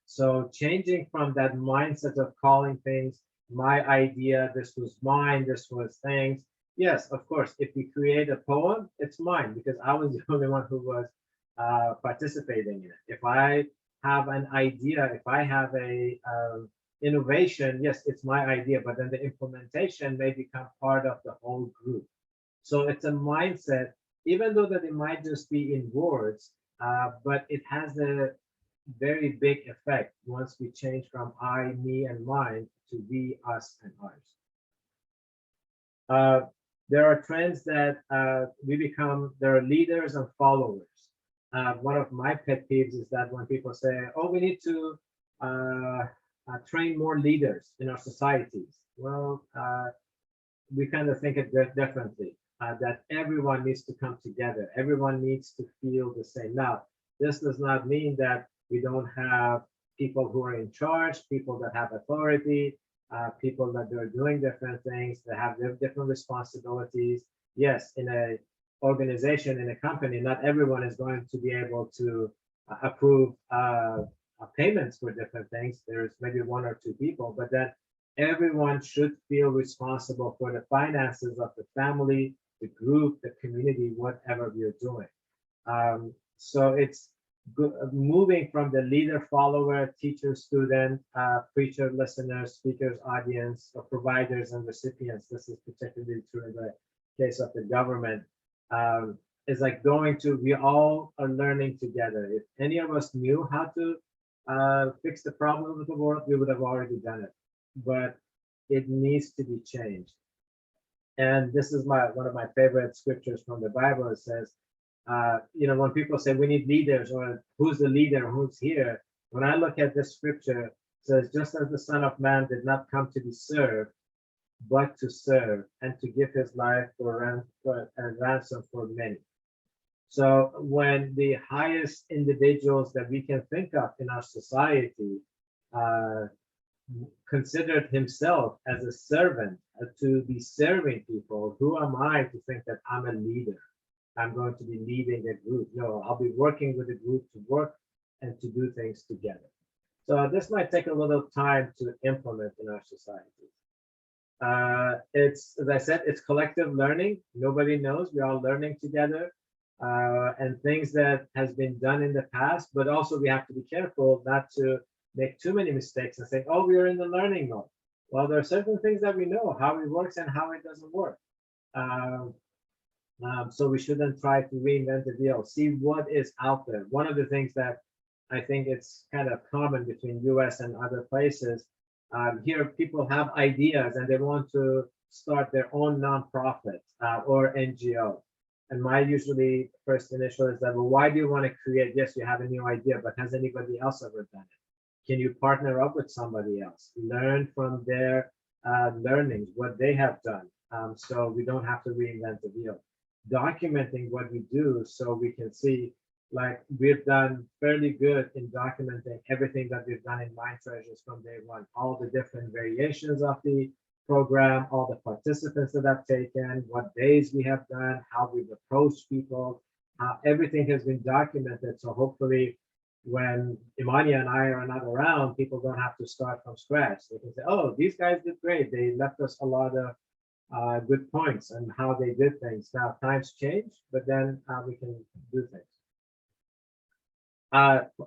So changing from that mindset of calling things my idea, this was mine, this was things. Yes, of course, if we create a poem, it's mine because I was the only one who was participating in it. If I have an idea, if I have a innovation, yes, it's my idea, but then the implementation may become part of the whole group. So it's a mindset, even though that it might just be in words, but it has a very big effect once we change from I, me, and mine to we, us, and ours. There are trends that there are leaders and followers. One of my pet peeves is that when people say, oh, we need to train more leaders in our societies. Well, we kind of think it differently, that everyone needs to come together. Everyone needs to feel the same. Now, this does not mean that we don't have people who are in charge, people that have authority, people that are doing different things, that have their different responsibilities. Yes, in an organization, in a company, not everyone is going to be able to approve payments for different things. There's maybe one or two people, but then everyone should feel responsible for the finances of the family, the group, the community, whatever you're doing. So it's moving from the leader, follower, teacher, student, preacher, listener, speakers, audience, or providers and recipients. This is particularly true in the case of the government. It's like we all are learning together. If any of us knew how to fix the problem of the world, we would have already done it, but it needs to be changed. And this is one of my favorite scriptures from the Bible. It says, when people say we need leaders or who's the leader, who's here, when I look at this scripture, it says, just as the Son of Man did not come to be served, but to serve and to give his life for a ransom for many. So when the highest individuals that we can think of in our society considered himself as a servant to be serving people, who am I to think that I'm a leader? I'm going to be leading a group. No, I'll be working with a group to work and to do things together. So this might take a little time to implement in our society. It's, as I said, it's collective learning. Nobody knows. We're all learning together. and things that has been done in the past, but also we have to be careful not to make too many mistakes and say, oh, we are in the learning mode. Well, there are certain things that we know how it works and how it doesn't work. So we shouldn't try to reinvent the wheel. See what is out there. One of the things that I think it's kind of common between US and other places, here people have ideas and they want to start their own nonprofit or NGO. And my usually first initial is that, well, why do you want to create? Yes, you have a new idea, but has anybody else ever done it? Can you partner up with somebody else? Learn from their learnings, what they have done. So we don't have to reinvent the wheel. Documenting what we do so we can see, like we've done fairly good in documenting everything that we've done in Mind Treasures from day one, all the different variations of the program, all the participants that have taken, what days we have done, how we've approached people, everything has been documented. So hopefully when Imania and I are not around, people don't have to start from scratch. They can say, oh, these guys did great. They left us a lot of good points and how they did things. Now times change, but then we can do things.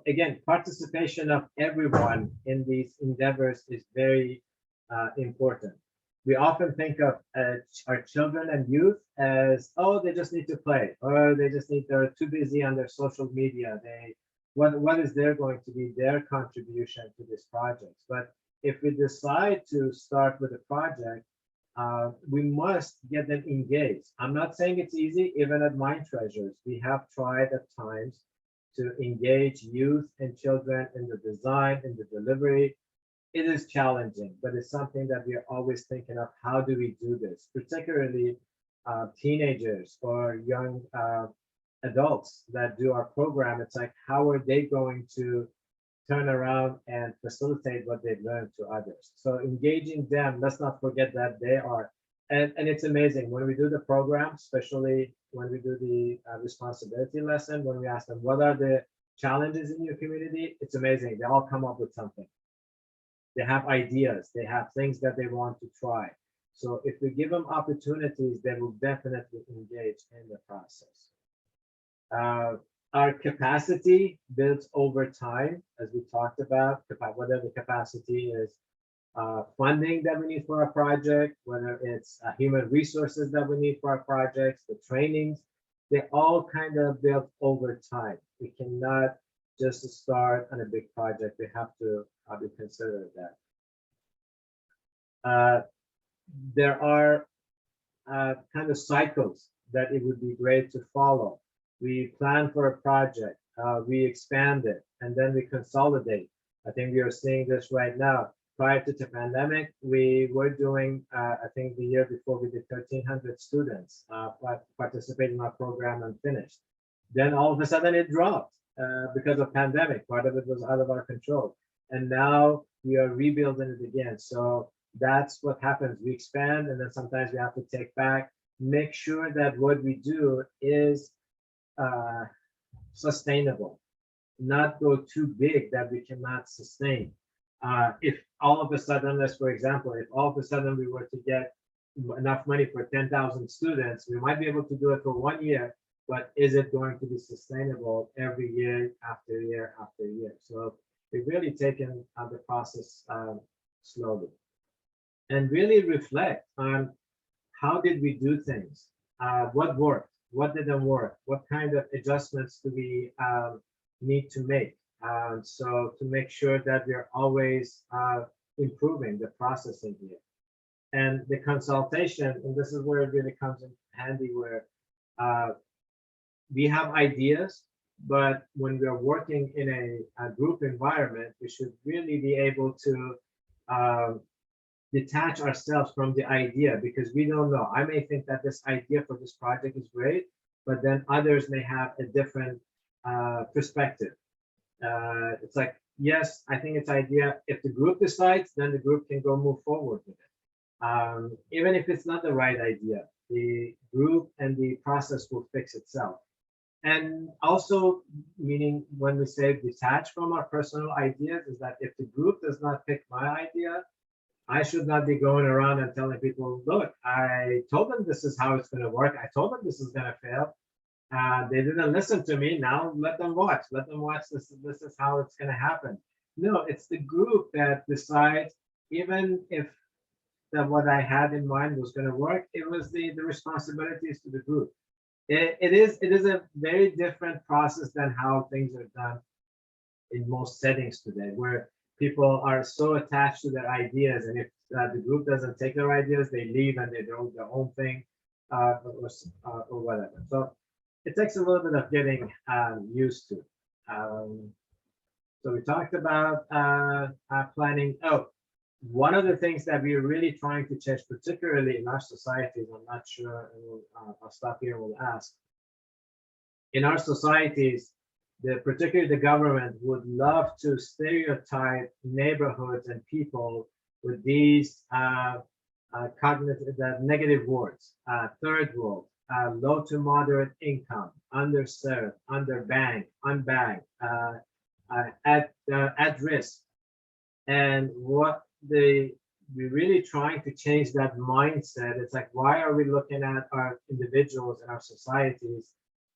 Again, participation of everyone in these endeavors is very important. We often think of our children and youth as, oh, they just need to play, or they're too busy on their social media. What is there going to be their contribution to this project? But if we decide to start with a project, we must get them engaged. I'm not saying it's easy, even at Mind Treasures. We have tried at times to engage youth and children in the design, in the delivery. It is challenging, but it's something that we are always thinking of. How do we do this? Particularly teenagers or young adults that do our program. It's like, how are they going to turn around and facilitate what they've learned to others? So engaging them, let's not forget that they are, and it's amazing when we do the program, especially when we do the responsibility lesson, when we ask them, what are the challenges in your community? It's amazing. They all come up with something. They have ideas. They have things that they want to try. So if we give them opportunities, they will definitely engage in the process. Our capacity builds over time, as we talked about, whether the capacity is funding that we need for a project, whether it's human resources that we need for our projects, the trainings, they all kind of build over time. We cannot just start on a big project. We have to be considerate of that. There are kind of cycles that it would be great to follow. We plan for a project, we expand it, and then we consolidate. I think we are seeing this right now. Prior to the pandemic, we were doing, I think the year before, we did 1,300 students participate in our program and finished. Then all of a sudden it dropped because of pandemic. Part of it was out of our control. And now we are rebuilding it again. So that's what happens. We expand, and then sometimes we have to take back, make sure that what we do is sustainable, not go too big that we cannot sustain. If all of a sudden, let's for example, if all of a sudden we were to get enough money for 10,000 students, we might be able to do it for 1 year, but is it going to be sustainable every year after year after year? So we've really taken the process slowly and really reflect on how did we do things, what worked, what didn't work, what kind of adjustments do we need to make. So to make sure that we're always improving the processing here. And the consultation, and this is where it really comes in handy, where we have ideas, but when we're working in a group environment, we should really be able to detach ourselves from the idea, because we don't know. I may think that this idea for this project is great, but then others may have a different perspective. It's like, yes, I think it's idea. If the group decides, then the group can go move forward with it. Even if it's not the right idea, the group and the process will fix itself. And also, meaning when we say detach from our personal ideas, is that if the group does not pick my idea, I should not be going around and telling people, look, I told them this is how it's going to work. I told them this is going to fail. They didn't listen to me. Now let them watch. Let them watch. This is how it's going to happen. No, it's the group that decides, even if what I had in mind was going to work, it was the responsibilities to the group. It is a very different process than how things are done in most settings today, where people are so attached to their ideas, and if the group doesn't take their ideas, they leave and they do their own thing, or whatever. So it takes a little bit of getting used to. So we talked about planning. Oh, one of the things that we're really trying to change, particularly in our societies, I'm not sure, and I'll stop here and we'll ask. In our societies, particularly the government would love to stereotype neighborhoods and people with these cognitive, negative words: third world, low to moderate income, underserved, underbanked, unbanked, at risk. And what we're really trying to change that mindset. It's like, why are we looking at our individuals and our societies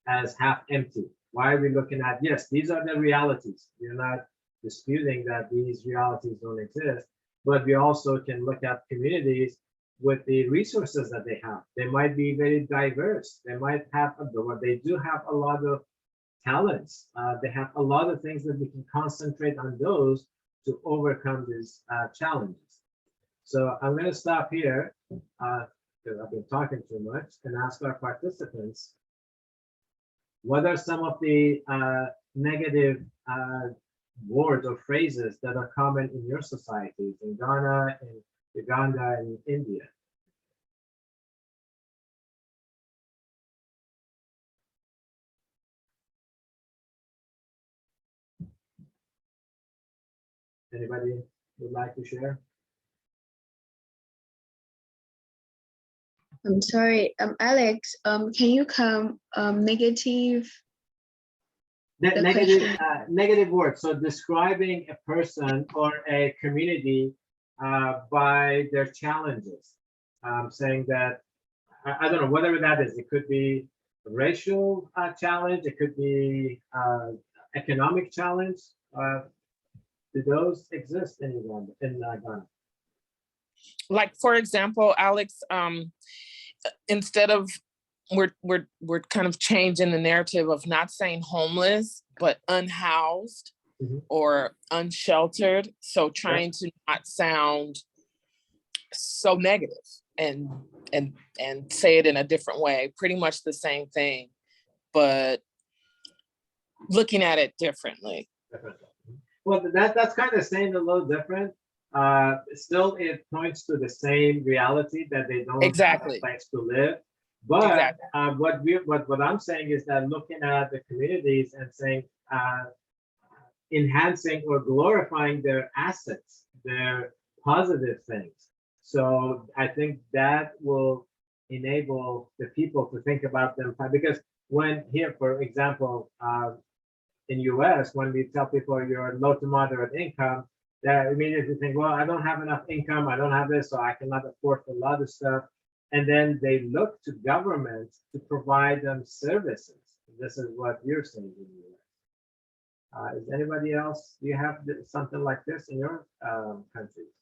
as half empty? Why are we looking at, yes, these are the realities. We're not disputing that these realities don't exist, but we also can look at communities with the resources that they have. They might be very diverse. They might have, they do have a lot of talents. They have a lot of things that we can concentrate on those to overcome these challenges. So I'm going to stop here because I've been talking too much, and ask our participants, what are some of the negative words or phrases that are common in your societies, in Ghana, in Uganda, and India? Anybody would like to share? I'm sorry, Alex, can you come negative? Negative words. So describing a person or a community by their challenges. Saying that, I don't know, whatever that is. It could be a racial challenge. It could be economic challenge. Do those exist in Uganda, in Ghana? Like, for example, Alex, instead of we're kind of changing the narrative of not saying homeless, but unhoused or unsheltered. So trying to not sound so negative and say it in a different way, pretty much the same thing, but looking at it differently. Well, that's kind of saying a little different. Still, it points to the same reality that they don't have a place to live. But what I'm saying is that looking at the communities and saying enhancing or glorifying their assets, their positive things. So I think that will enable the people to think about them, because when here, for example, in US, when we tell people you're low to moderate income, they immediately think, well, I don't have enough income, I don't have this, so I cannot afford a lot of stuff. And then they look to government to provide them services. This is what you're saying in the US. Is anybody else, do you have something like this in your countries?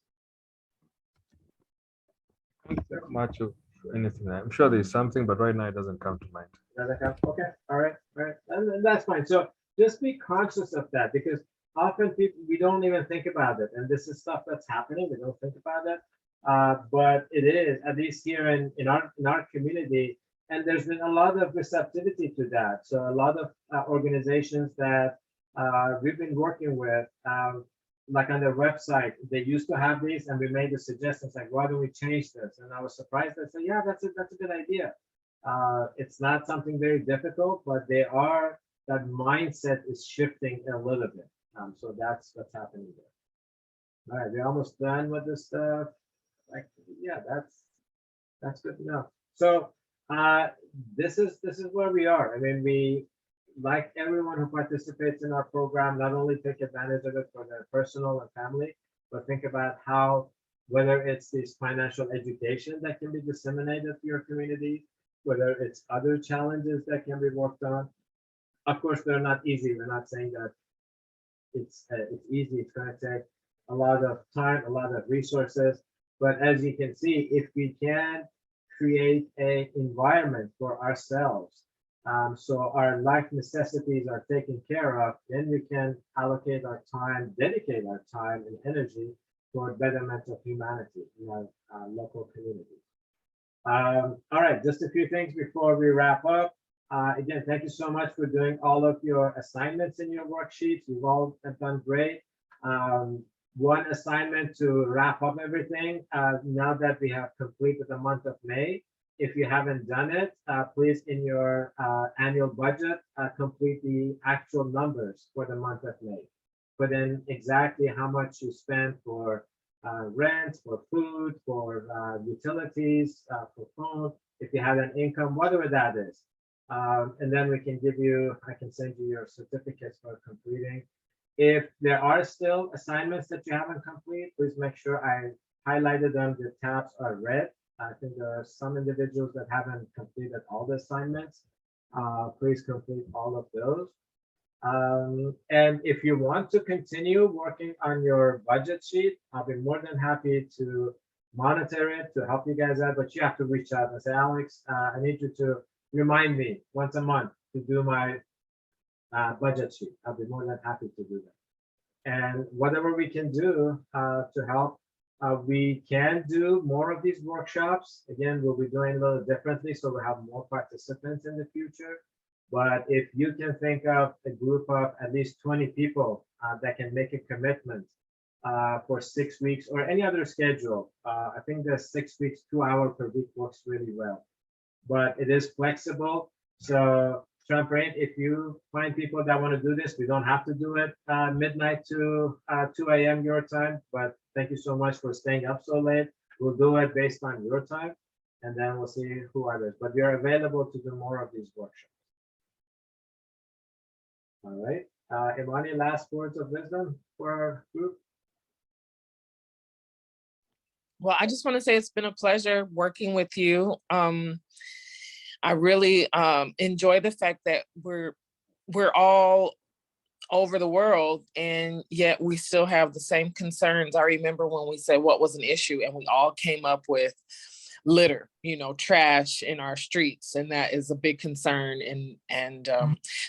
Much of anything. I'm sure there's something, but right now it doesn't come to mind. Okay, all right, and that's fine. So just be conscious of that, because often people, we don't even think about it, and this is stuff that's happening. We don't think about it, but it is, at least here in our community, and there's been a lot of receptivity to that. So a lot of organizations that we've been working with, like on their website, they used to have these, and we made the suggestions like, why don't we change this? And I was surprised. I said, yeah, that's a good idea. It's not something very difficult, but that mindset is shifting a little bit. So that's what's happening there. All right, we're almost done with this stuff. Like, yeah, that's good to know. So this is where we are. I mean, we, like everyone who participates in our program, not only take advantage of it for their personal and family, but think about how, whether it's this financial education that can be disseminated to your community, whether it's other challenges that can be worked on. Of course, they're not easy. We're not saying that it's easy. It's going to take a lot of time, a lot of resources. But as you can see, if we can create an environment for ourselves, so our life necessities are taken care of, then we can allocate our time, dedicate our time and energy for betterment of humanity in our local communities. All right, just a few things before we wrap up. Again, thank you so much for doing all of your assignments in your worksheets. You've all done great. One assignment to wrap up everything. Now that we have completed the month of May, if you haven't done it, please in your annual budget, complete the actual numbers for the month of May. Put in exactly how much you spent for rent, for food, for utilities, for phone, if you have an income, whatever that is. And then we can give you, I can send you your certificates for completing. If there are still assignments that you haven't completed, please make sure I highlighted them, the tabs are red. I think there are some individuals that haven't completed all the assignments. Please complete all of those. And if you want to continue working on your budget sheet, I'll be more than happy to monitor it, to help you guys out, but you have to reach out and say, Alex, I need you to remind me once a month to do my budget sheet. I'll be more than happy to do that. And whatever we can do to help, we can do more of these workshops. Again, we'll be doing a little differently, so we'll have more participants in the future. But if you can think of a group of at least 20 people that can make a commitment for 6 weeks or any other schedule, I think the 6 weeks, 2 hours per week works really well. But it is flexible. So Trump Rain, if you find people that want to do this, we don't have to do it midnight to 2 a.m. your time. But thank you so much for staying up so late. We'll do it based on your time, and then we'll see who others. But we are available to do more of these workshops. All right. Imani, last words of wisdom for our group? Well, I just want to say it's been a pleasure working with you. I really enjoy the fact that we're all over the world, and yet we still have the same concerns. I remember when we said what was an issue, and we all came up with litter, trash in our streets, and that is a big concern. And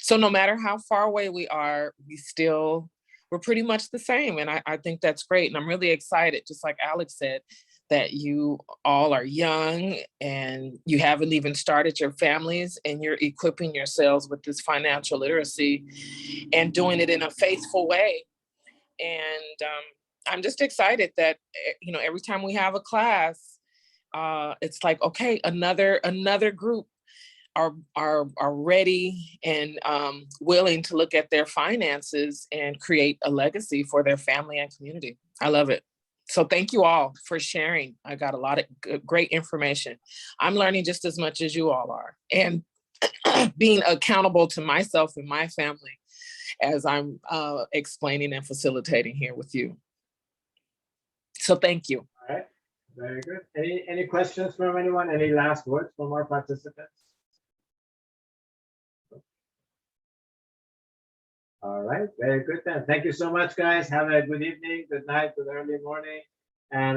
so no matter how far away we are, we're pretty much the same. And I think that's great. And I'm really excited, just like Alex said, that you all are young and you haven't even started your families, and you're equipping yourselves with this financial literacy and doing it in a faithful way. And I'm just excited that, every time we have a class, it's like, okay, another group are ready and willing to look at their finances and create a legacy for their family and community. I love it. So thank you all for sharing. I got a lot of great information. I'm learning just as much as you all are, and being accountable to myself and my family as I'm explaining and facilitating here with you. So thank you. All right, very good. Any questions from anyone? Any last words from our participants? All right, very good then. Thank you so much, guys. Have a good evening, good night, good early morning. And